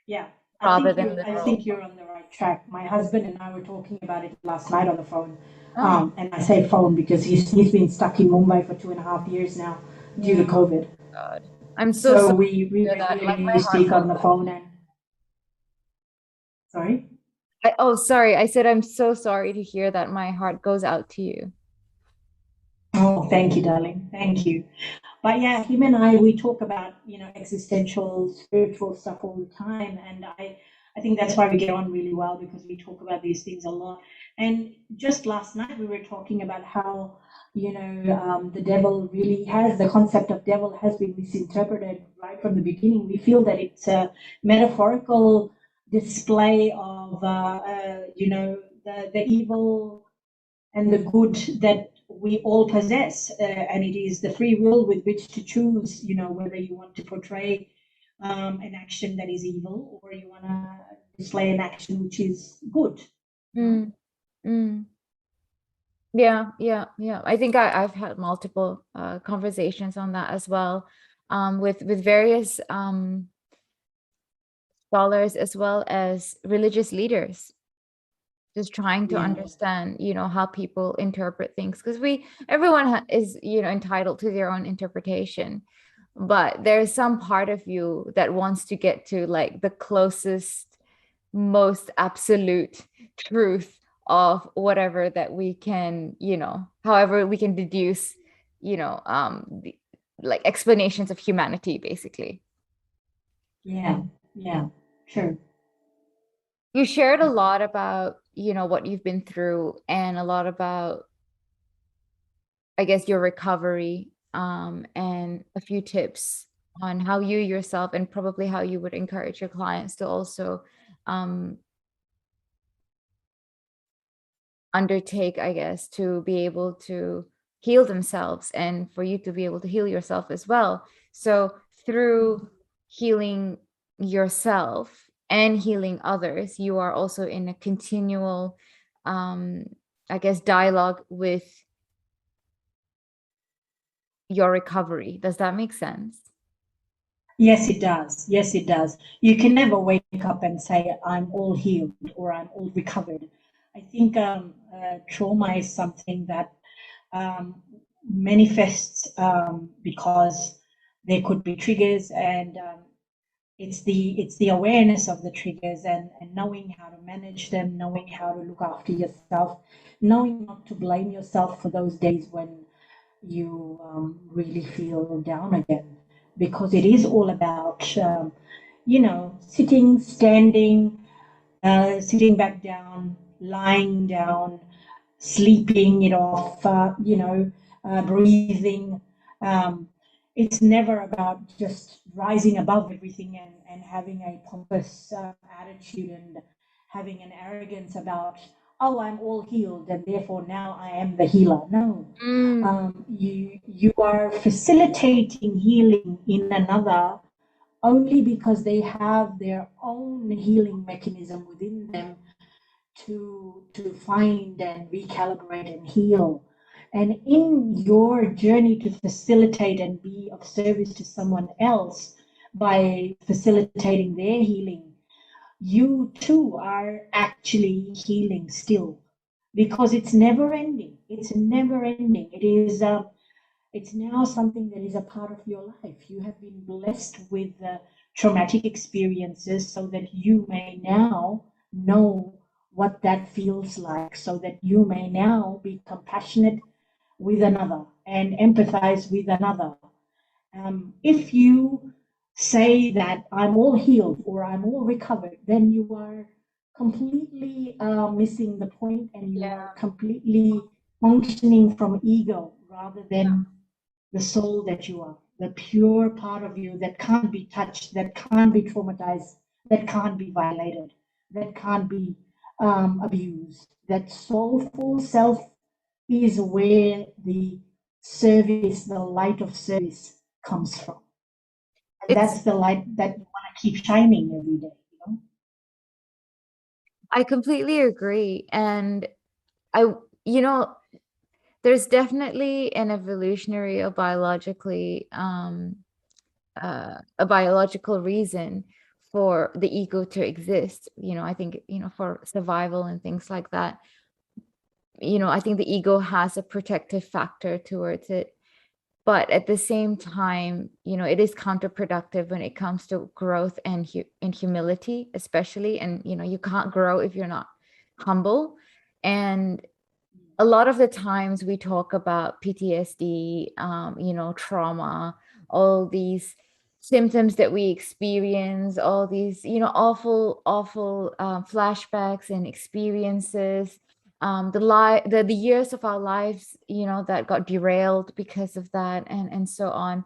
Yeah,
rather than
I
literal.
think you're on the right track. My husband and I were talking about it last night on the phone.
Oh,
And I say phone because he's been stuck in Mumbai for 2.5 years now due to
yeah.
COVID.
God. I'm so
So
sorry
we
to hear that. Like
regularly
my heart
speak
goes
on the
out.
phone. And sorry.
Oh, sorry. I said I'm so sorry to hear that. My heart goes out to you.
Oh, thank you, darling. Thank you. But yeah, him and I, we talk about, existential, spiritual stuff all the time. And I think that's why we get on really well, because we talk about these things a lot. And just last night, we were talking about how, the devil really the concept of devil has been misinterpreted right from the beginning. We feel that it's a metaphorical display of, the evil and the good that we all possess, and it is the free will with which to choose, whether you want to portray an action that is evil, or you want to display an action which is good.
Mm, mm. Yeah, yeah, yeah. I think I've had multiple conversations on that as well, with various scholars as well as religious leaders. just trying to
Yeah.
understand, how people interpret things, because everyone is, entitled to their own interpretation, but there's some part of you that wants to get to like the closest, most absolute truth of whatever that we can, however we can deduce, like explanations of humanity, basically.
Yeah. Yeah. True.
You shared a lot about, what you've been through, and a lot about, I guess, your recovery, and a few tips on how you yourself, and probably how you would encourage your clients to also um, undertake, I guess, to be able to heal themselves, and for you to be able to heal yourself as well. So through healing yourself and healing others, you are also in a continual, um, I guess, dialogue with your recovery. Does that make sense?
Yes, it does. Yes, it does. You can never wake up and say, I'm all healed or I'm all recovered. I think trauma is something that manifests because there could be triggers, and it's the awareness of the triggers, and knowing how to manage them, knowing how to look after yourself, knowing not to blame yourself for those days when you really feel down again, because it is all about sitting, standing, sitting back down, lying down, sleeping it off, breathing. Um, it's never about just rising above everything, and having a pompous attitude, and having an arrogance about, oh, I'm all healed and therefore now I am the healer. No,
Mm.
you are facilitating healing in another only because they have their own healing mechanism within them to find and recalibrate and heal. And in your journey to facilitate and be of service to someone else by facilitating their healing, you too are actually healing still, because it's never ending. It's never ending. It's now something that is a part of your life. You have been blessed with traumatic experiences so that you may now know what that feels like, so that you may now be compassionate with another and empathize with another. If you say that I'm all healed or I'm all recovered, then you are completely missing the point, and you are
Yeah.
completely functioning from ego rather than the soul that you are, the pure part of you that can't be touched, that can't be traumatized, that can't be violated, that can't be abused. That soulful self is where the service, the light of service comes from. And
It's,
that's the light that you want to keep shining every day, you know?
I completely agree. And I, you know, there's definitely an evolutionary or biologically, a biological reason for the ego to exist. I think, for survival and things like that. I think the ego has a protective factor towards it. But at the same time, it is counterproductive when it comes to growth and humility, especially. And, you can't grow if you're not humble. And a lot of the times we talk about PTSD, trauma, all these symptoms that we experience, all these, awful, awful flashbacks and experiences, the years of our lives, that got derailed because of that, and so on.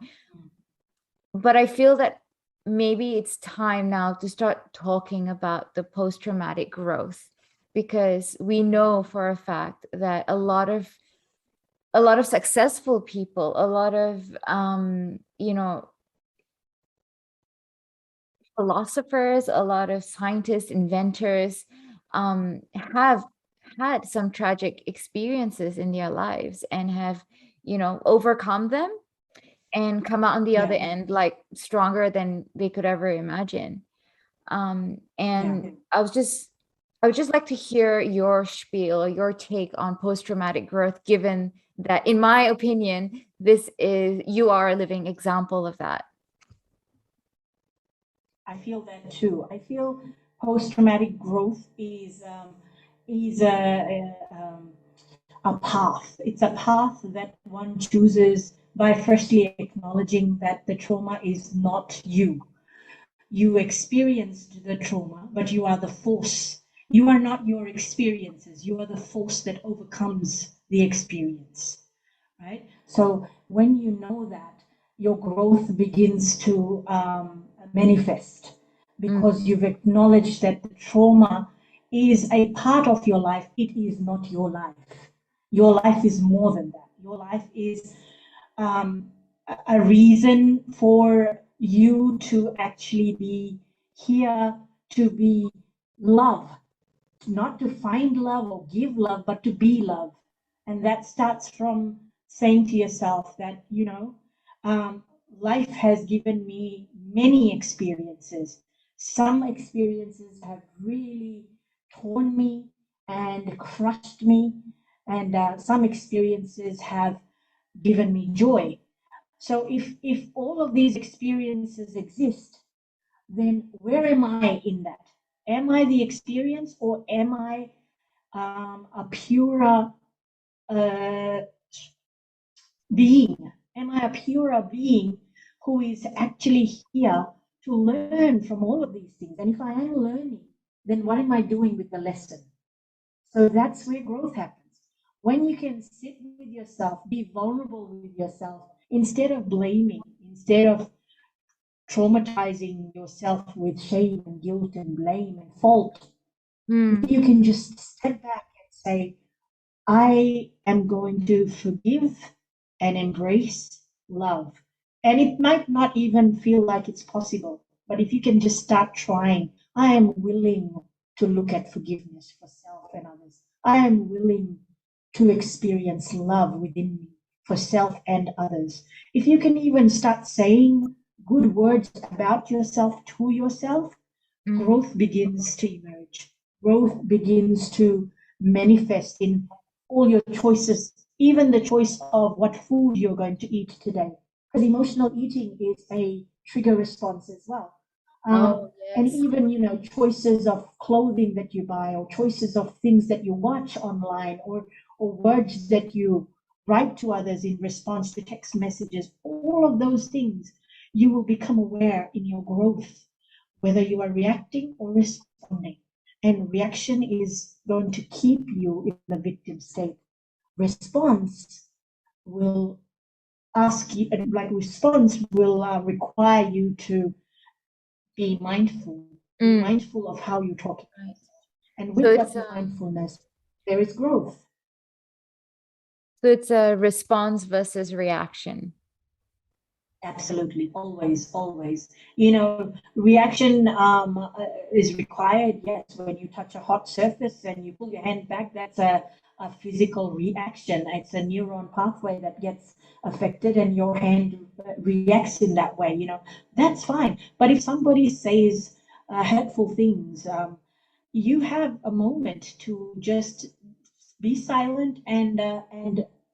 But I feel that maybe it's time now to start talking about the post-traumatic growth, because we know for a fact that a lot of successful people, a lot of philosophers, a lot of scientists, inventors, have had some tragic experiences in their lives, and have overcome them, and come out on the other
Yeah,
end like stronger than they could ever imagine.
yeah,
And I was just I would just like to hear your spiel or your take on post-traumatic growth, given that, in my opinion, you are a living example of that.
I feel that too. I feel post-traumatic growth is a path. It's a path that one chooses by firstly acknowledging that the trauma is not you. You experienced the trauma, but you are the force. You are not your experiences. You are the force that overcomes the experience, right? So when you know that, your growth begins to manifest because you've acknowledged that the trauma is a part of your life. It is not your life. Your life is more than that. Your life is a reason for you to actually be here, to be love, not to find love or give love, but to be love. And that starts from saying to yourself that, um, life has given me many experiences. Some experiences have really torn me and crushed me, and some experiences have given me joy. So if all of these experiences exist, then where am I in that? Am I the experience, or am I a purer uh, being? Am I a purer being who is actually here to learn from all of these things? And if I am learning, then what am I doing with the lesson? So that's where growth happens. When you can sit with yourself, be vulnerable with yourself, instead of blaming, instead of traumatizing yourself with shame and guilt and blame and fault, if you can just step back and say, I am going to forgive and embrace love. And it might not even feel like it's possible, but if you can just start trying, I am willing to look at forgiveness for self and others. I am willing to experience love within me for self and others. If you can even start saying good words about yourself to yourself, growth begins to emerge. Growth begins to manifest in all your choices, even the choice of what food you're going to eat today. Because emotional eating is a trigger response as well. And even, choices of clothing that you buy, or choices of things that you watch online, or words that you write to others in response to text messages, all of those things you will become aware in your growth, whether you are reacting or responding. And reaction is going to keep you in the victim state. Response will response will require you to be mindful of how you're talking. And with that mindfulness, there is growth.
So it's a response versus reaction.
Absolutely, always, always. Reaction is required, yes. When you touch a hot surface and you pull your hand back, that's a physical reaction. It's a neuron pathway that gets affected, and your hand reacts in that way. That's fine. But if somebody says hurtful things, you have a moment to just be silent and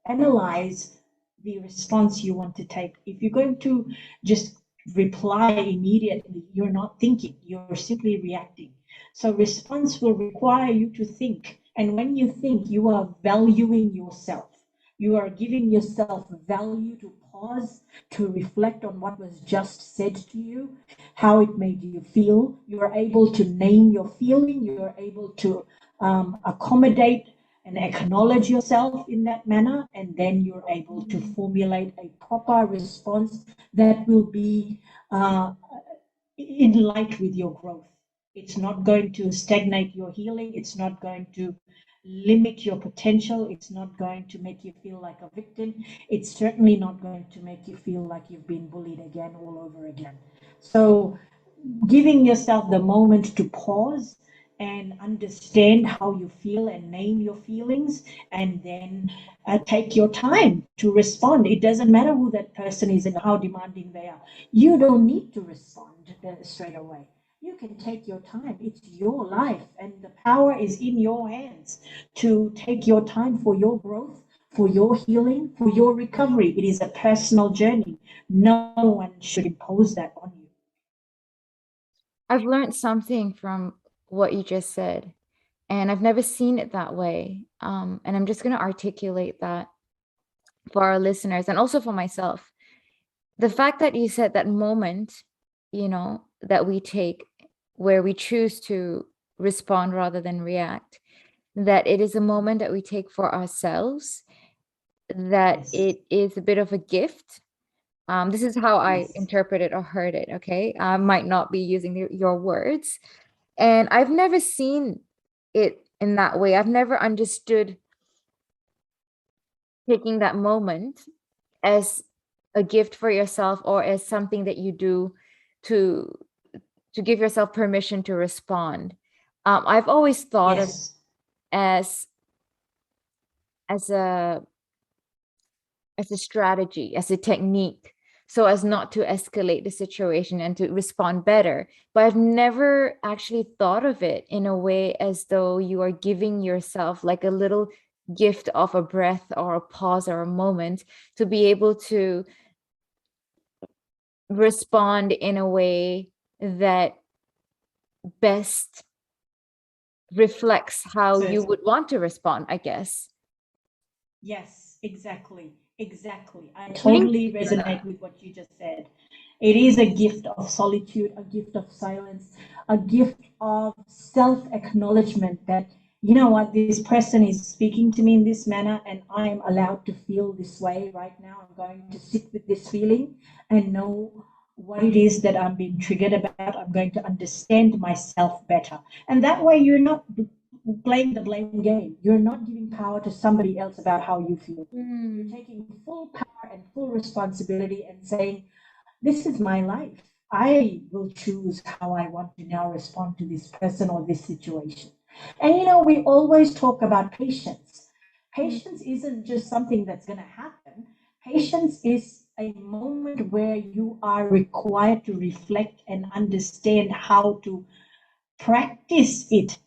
analyze the response you want to take. If you're going to just reply immediately, you're not thinking, you're simply reacting. So response will require you to think. And when you think, you are valuing yourself. You are giving yourself value to pause, to reflect on what was just said to you, how it made you feel. You are able to name your feeling. You are able to accommodate and acknowledge yourself in that manner, and then you're able to formulate a proper response that will be in light with your growth. It's not going to stagnate your healing. It's not going to limit your potential. It's not going to make you feel like a victim. It's certainly not going to make you feel like you've been bullied again all over again. So giving yourself the moment to pause and understand how you feel and name your feelings, and then take your time to respond. It doesn't matter who that person is and how demanding they are. You don't need to respond straight away. You can take your time. It's your life, and the power is in your hands to take your time for your growth, for your healing, for your recovery. It is a personal journey. No one should impose that on you.
I've learned something from what you just said, and I've never seen it that way. And I'm just going to articulate that for our listeners and also for myself. The fact that you said that moment, that we take where we choose to respond rather than react, that it is a moment that we take for ourselves, that
Yes.
it is a bit of a gift. This is how I
Yes.
interpret it or heard it. Okay. I might not be using your words. And I've never seen it in that way. I've never understood taking that moment as a gift for yourself or as something that you do to give yourself permission to respond. I've always thought of
Yes.
as as a as a strategy, as a technique, so as not to escalate the situation and to respond better. But I've never actually thought of it in a way as though you are giving yourself like a little gift of a breath or a pause or a moment to be able to respond in a way that best reflects how
So
you would want to respond, I guess.
yes, exactly. Exactly. I
Thank
totally
you for
resonate
that.
with what you just said. It is a gift of solitude, a gift of silence, a gift of self acknowledgement that, you know what, this person is speaking to me in this manner, and I'm allowed to feel this way right now. I'm going to sit with this feeling and know what it is that I'm being triggered about. I'm going to understand myself better. And that way, you're not playing the blame game. You're not giving power to somebody else about how you feel. You're
Mm,
taking full power and full responsibility and saying, this is my life. I will choose how I want to now respond to this person or this situation. And we always talk about patience.
mm,
Patience isn't just something that's going to happen. Patience is a moment where you are required to reflect and understand how to practice it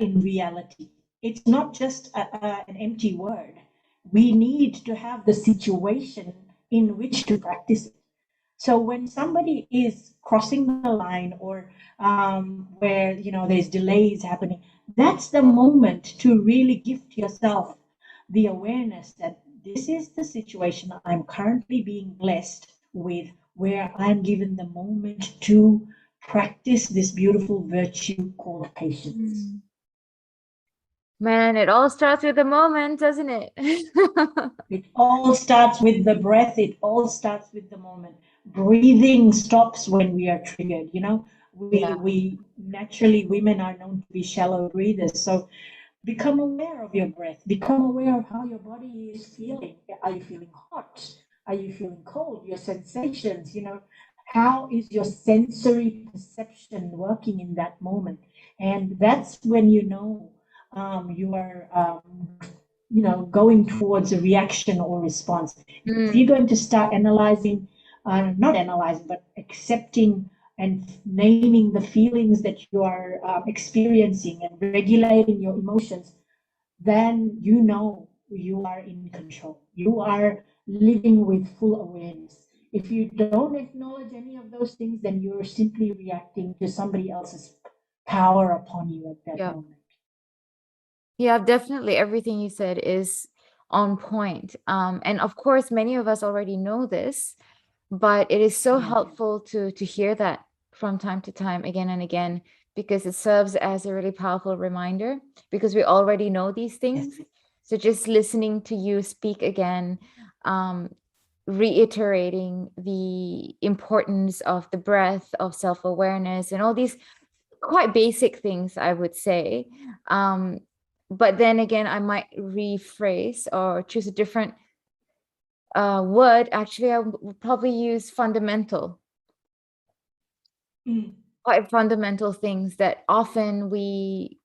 in reality. It's not just an empty word. We need to have the situation in which to practice it. So when somebody is crossing the line or where there's delays happening, that's the moment to really gift yourself the awareness that this is the situation I'm currently being blessed with, where I'm given the moment to practice this beautiful virtue called patience.
mm. Man, it all starts with the moment, doesn't it?
It all starts with the breath. It all starts with the moment. Breathing stops when we are triggered.
Yeah.
We naturally, women are known to be shallow breathers. So become aware of your breath. Become aware of how your body is feeling. Are you feeling hot? Are you feeling cold? Your sensations, how is your sensory perception working in that moment? And that's when you are going towards a reaction or response. If you're
Mm,
going to start analyzing, not analyzing, but accepting and naming the feelings that you are experiencing and regulating your emotions, then you are in control. You are living with full awareness. If you don't acknowledge any of those things, then you're simply reacting to somebody else's power upon you at that
yeah.
moment.
Yeah, definitely everything you said is on point. And of course, many of us already know this, but it is so
Mm.
helpful to hear that from time to time again and again because it serves as a really powerful reminder because we already know these
Yes.
things. So just listening to you speak again, um, reiterating the importance of the breath, of self-awareness, and all these quite basic things, I would say. Um, but then again, I might rephrase or choose a different word. Actually, I would probably use fundamental,
Mm.
quite fundamental things that often we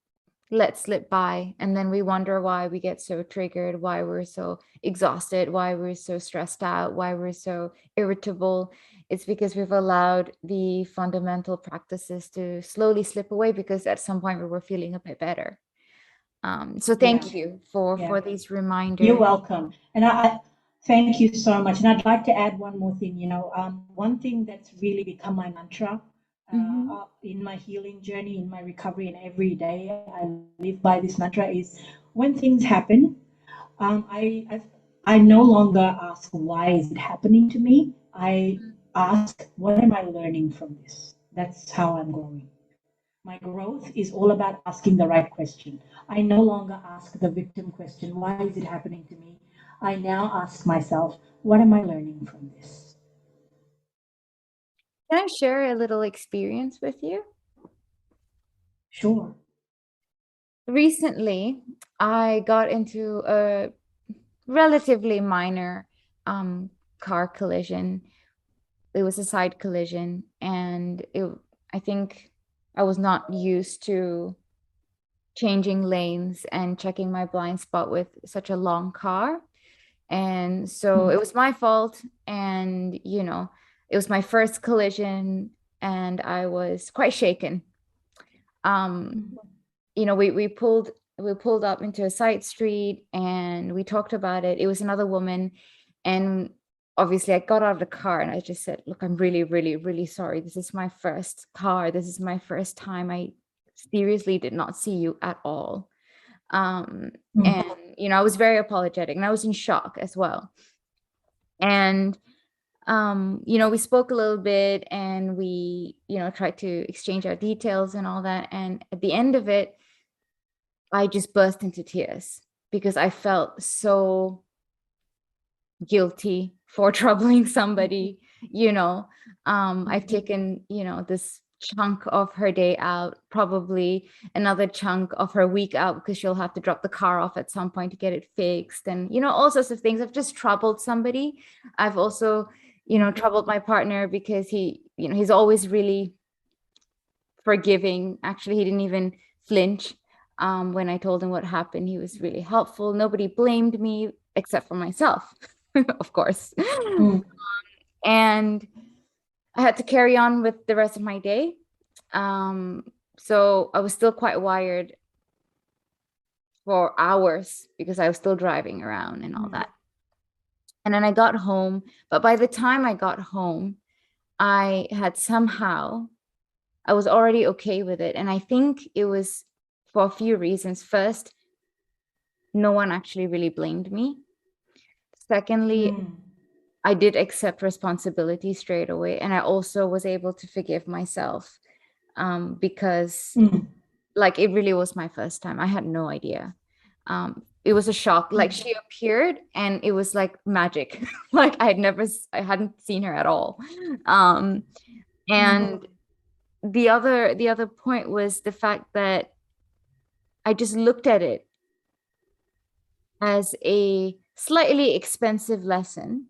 let slip by, and then we wonder why we get so triggered, why we're so exhausted, why we're so stressed out, why we're so irritable. It's because we've allowed the fundamental practices to slowly slip away, because at some point we were feeling a bit better. So
Yeah,
thank you for
yeah.
these
You're
reminders.
welcome. And I thank you so much. And I'd like to add one more thing. One thing that's really become my mantra
Hmm.
in my healing journey, in my recovery, and every day I live by this mantra is when things happen, I no longer ask why is it happening to me. I ask what am I learning from this. That's how I'm growing. My growth is all about asking the right question. I no longer ask the victim question, why is it happening to me? I now ask myself, what am I learning from this?
Can I share a little experience with you?
Sure.
Recently, I got into a relatively minor um, car collision. It was a side collision, and I think I was not used to changing lanes and checking my blind spot with such a long car. And so it
Mm,
was my fault. And, it was my first collision, and I was quite shaken. Um,
mm,
we pulled up into a side street, and we talked about it. It was another woman, and obviously I got out of the car and I just said, look, I'm really, really, really sorry. This is my first car. This is my first time. I seriously did not see you at all. um
mm,
and I was very apologetic, and I was in shock as well. And we spoke a little bit, and we tried to exchange our details and all that, and at the end of it, I just burst into tears because I felt so guilty for troubling somebody. I've taken this chunk of her day out, probably another chunk of her week out, because she'll have to drop the car off at some point to get it fixed, and all sorts of things. I've just troubled somebody. I've also
mm,
troubled my partner, because he's always really forgiving. Actually, he didn't even flinch when I told him what happened. He was really helpful. Nobody blamed me except for myself, of course.
mm,
And I had to carry on with the rest of my day. Um, so I was still quite wired for hours because I was still driving around and all
mm,
that. And then I got home, but by the time I got home, I was already okay with it. And I think it was for a few reasons. First, no one actually really blamed me. Secondly,
mm,
I did accept responsibility straight away. And I also was able to forgive myself, because
mm,
like it really was my first time. I had no idea. It was a shock. Like,
mm,
she appeared and it was like magic. Like I hadn't seen her at all. Um,
mm.
and the other point was the fact that I just looked at it as a slightly expensive lesson,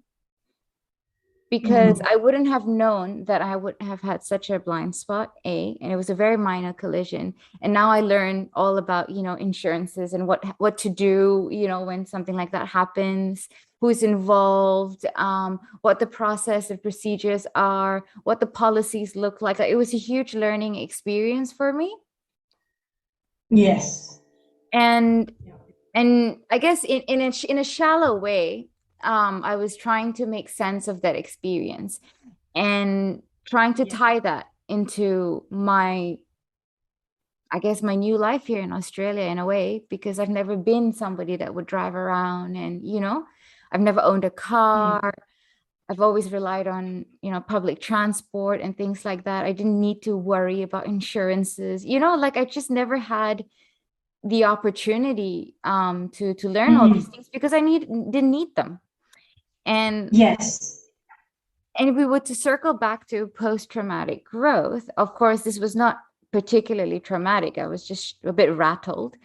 because
Mm,
I wouldn't have known that I would have had such a blind spot, and it was a very minor collision. And now I learn all about, insurances and what to do, when something like that happens, who's involved, what the process and procedures are, what the policies look like. It was a huge learning experience for me.
yes.
And
Yeah.
and I guess in a shallow way, I was trying to make sense of that experience, and trying to
Yeah.
tie that into I guess my new life here in Australia, in a way, because I've never been somebody that would drive around, and I've never owned a
Mm,
car. I've always relied on, public transport and things like that. I didn't need to worry about insurances, like I just never had the opportunity to learn all these
mm,
things, because didn't need them. And
yes.
if we were to circle back to post-traumatic growth, of course, this was not particularly traumatic. I was just a bit rattled.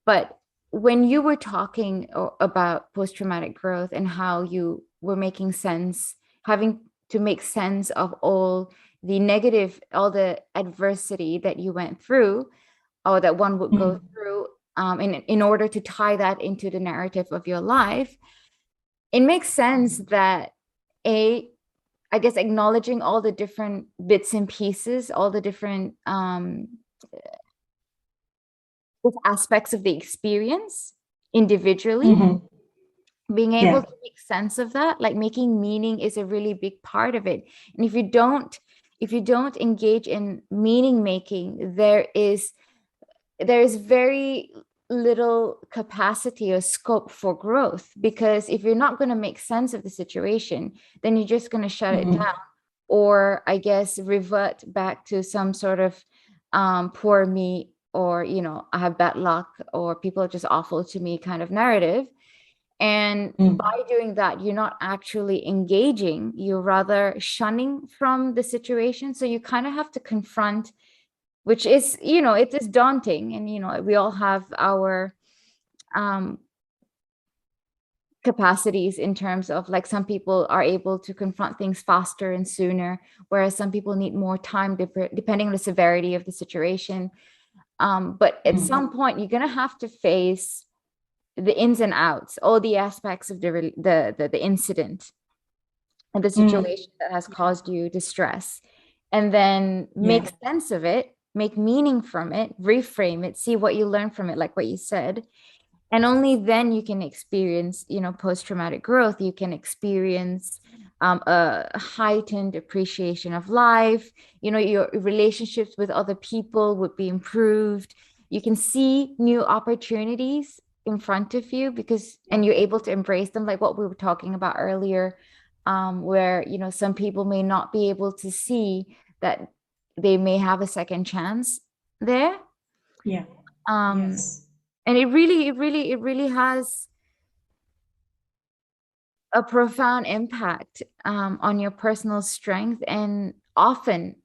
But when you were talking about post-traumatic growth and how you were making sense, having to make sense of all the adversity that you went through, or that one would go through in order to tie that into the narrative of your life, it makes sense that I guess acknowledging all the different bits and pieces, all the different aspects of the experience individually, being able to make sense of that, like making meaning is a really big part of it. And if you don't engage in meaning making, there is very little capacity or scope for growth, because if you're not going to make sense of the situation, then you're just going to shut it down, or I guess revert back to some sort of poor me, or I have bad luck, or people are just awful to me kind of narrative. And by doing that, you're not actually engaging, you're rather shunning from the situation. So you kind of have to confront, which is, it is daunting. And, we all have our capacities in terms of, like, some people are able to confront things faster and sooner, whereas some people need more time, depending on the severity of the situation. But at some point, you're going to have to face the ins and outs, all the aspects of the incident and the situation that has caused you distress, and then make sense of it, make meaning from it, reframe it, see what you learn from it, like what you said. And only then you can experience, post-traumatic growth. You can experience a heightened appreciation of life. Your relationships with other people would be improved. You can see new opportunities in front of you, and you're able to embrace them, like what we were talking about earlier, where, some people may not be able to see that they may have a second chance there.
Yes.
And it really has a profound impact on your personal strength. And often,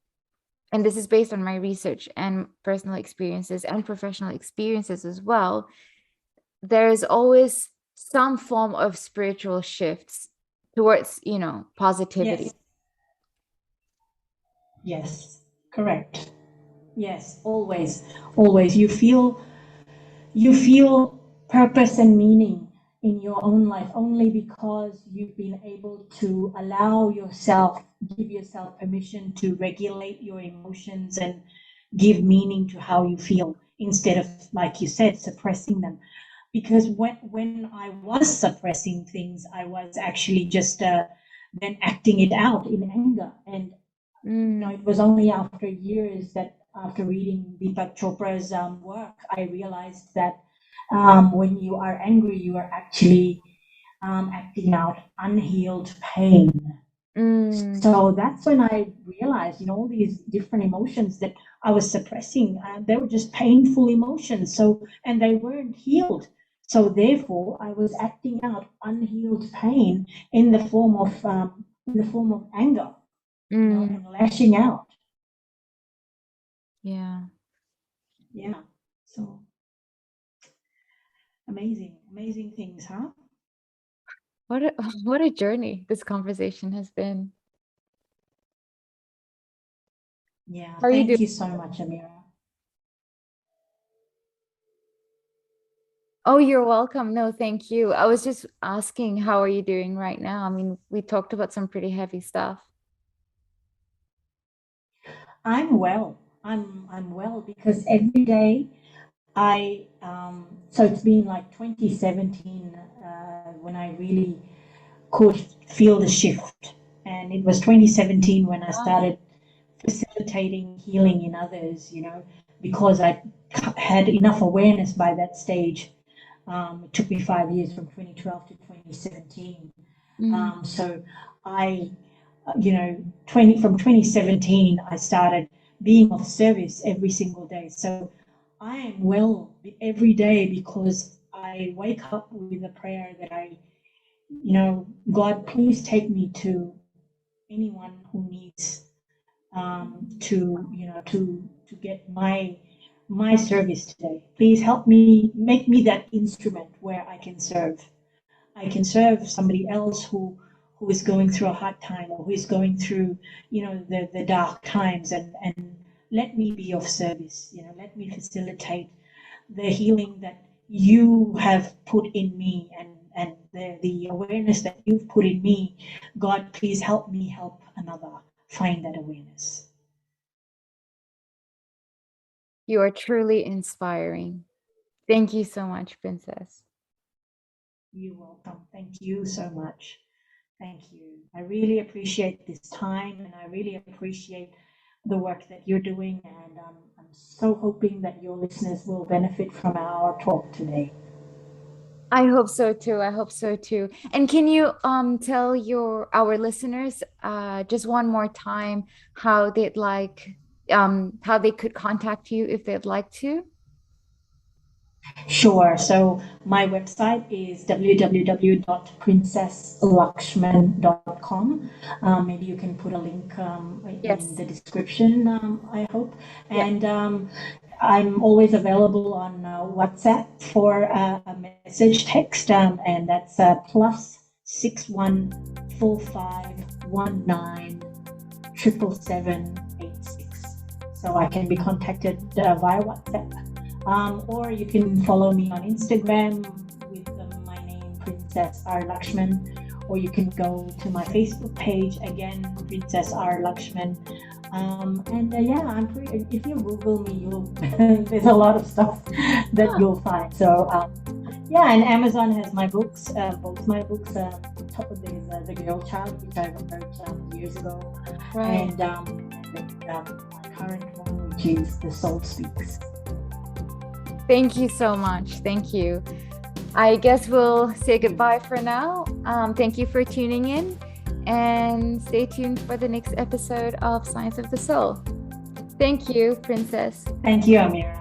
and this is based on my research and personal experiences and professional experiences as well, there's always some form of spiritual shifts towards, positivity.
Yes, correct. Yes, always, always. You feel purpose and meaning in your own life only because you've been able to allow yourself, give yourself permission to regulate your emotions and give meaning to how you feel, instead of, like you said, suppressing them. Because when I was suppressing things, I was actually just then acting it out in anger. And it was only after years that, after reading Deepak Chopra's work, I realized that when you are angry, you are actually acting out unhealed pain. So that's when I realized, all these different emotions that I was suppressing, they were just painful emotions. So, and they weren't healed. So therefore, I was acting out unhealed pain in the form of anger, and lashing out.
Yeah.
So amazing things, huh?
What a journey this conversation has been.
Yeah.
How are you
Thank
doing?
you so much, Amira.
Oh, you're welcome. No, thank you. I was just asking, how are you doing right now? I mean, we talked about some pretty heavy stuff.
I'm well. I'm well because every day so it's been like 2017 when I really could feel the shift, and it was 2017 when I started facilitating healing in others. Because I had enough awareness by that stage. It took me 5 years, from 2012 to 2017. So I, from 2017, I started being of service every single day. So I am well every day because I wake up with a prayer that God, please take me to anyone who needs to get my service today. Please help me, make me that instrument where I can serve. I can serve somebody else who is going through a hard time, or who is going through, the dark times, and let me be of service, let me facilitate the healing that you have put in me, and the awareness that you've put in me. God, please help me help another find that awareness.
You are truly inspiring. Thank you so much, Princess.
You're welcome. Thank you so much. Thank you. I really appreciate this time, and I really appreciate the work that you're doing, and I'm so hoping that your listeners will benefit from our talk today.
I hope so too. I hope so too. And can you tell our listeners just one more time how how they could contact you if they'd like to?
Sure. So my website is www.princesslakshman.com. Maybe you can put a link
Yes.
in the description, I hope.
Yep.
And I'm always available on WhatsApp for a message text, and that's +6145197786. So I can be contacted via WhatsApp. Or you can follow me on Instagram with my name, Princess R. Lakshman, or you can go to my Facebook page, again, Princess R. Lakshman. I'm pretty, if you Google me, there's a lot of stuff that you'll find. So, and Amazon has my books, both my books. There's The Girl Child, which I wrote years ago,
Right.
and my current one, which is The Soul Speaks.
Thank you so much. Thank you. I guess we'll say goodbye for now. Thank you for tuning in, and stay tuned for the next episode of Science of the Soul. Thank you, Princess.
Thank you, Amira.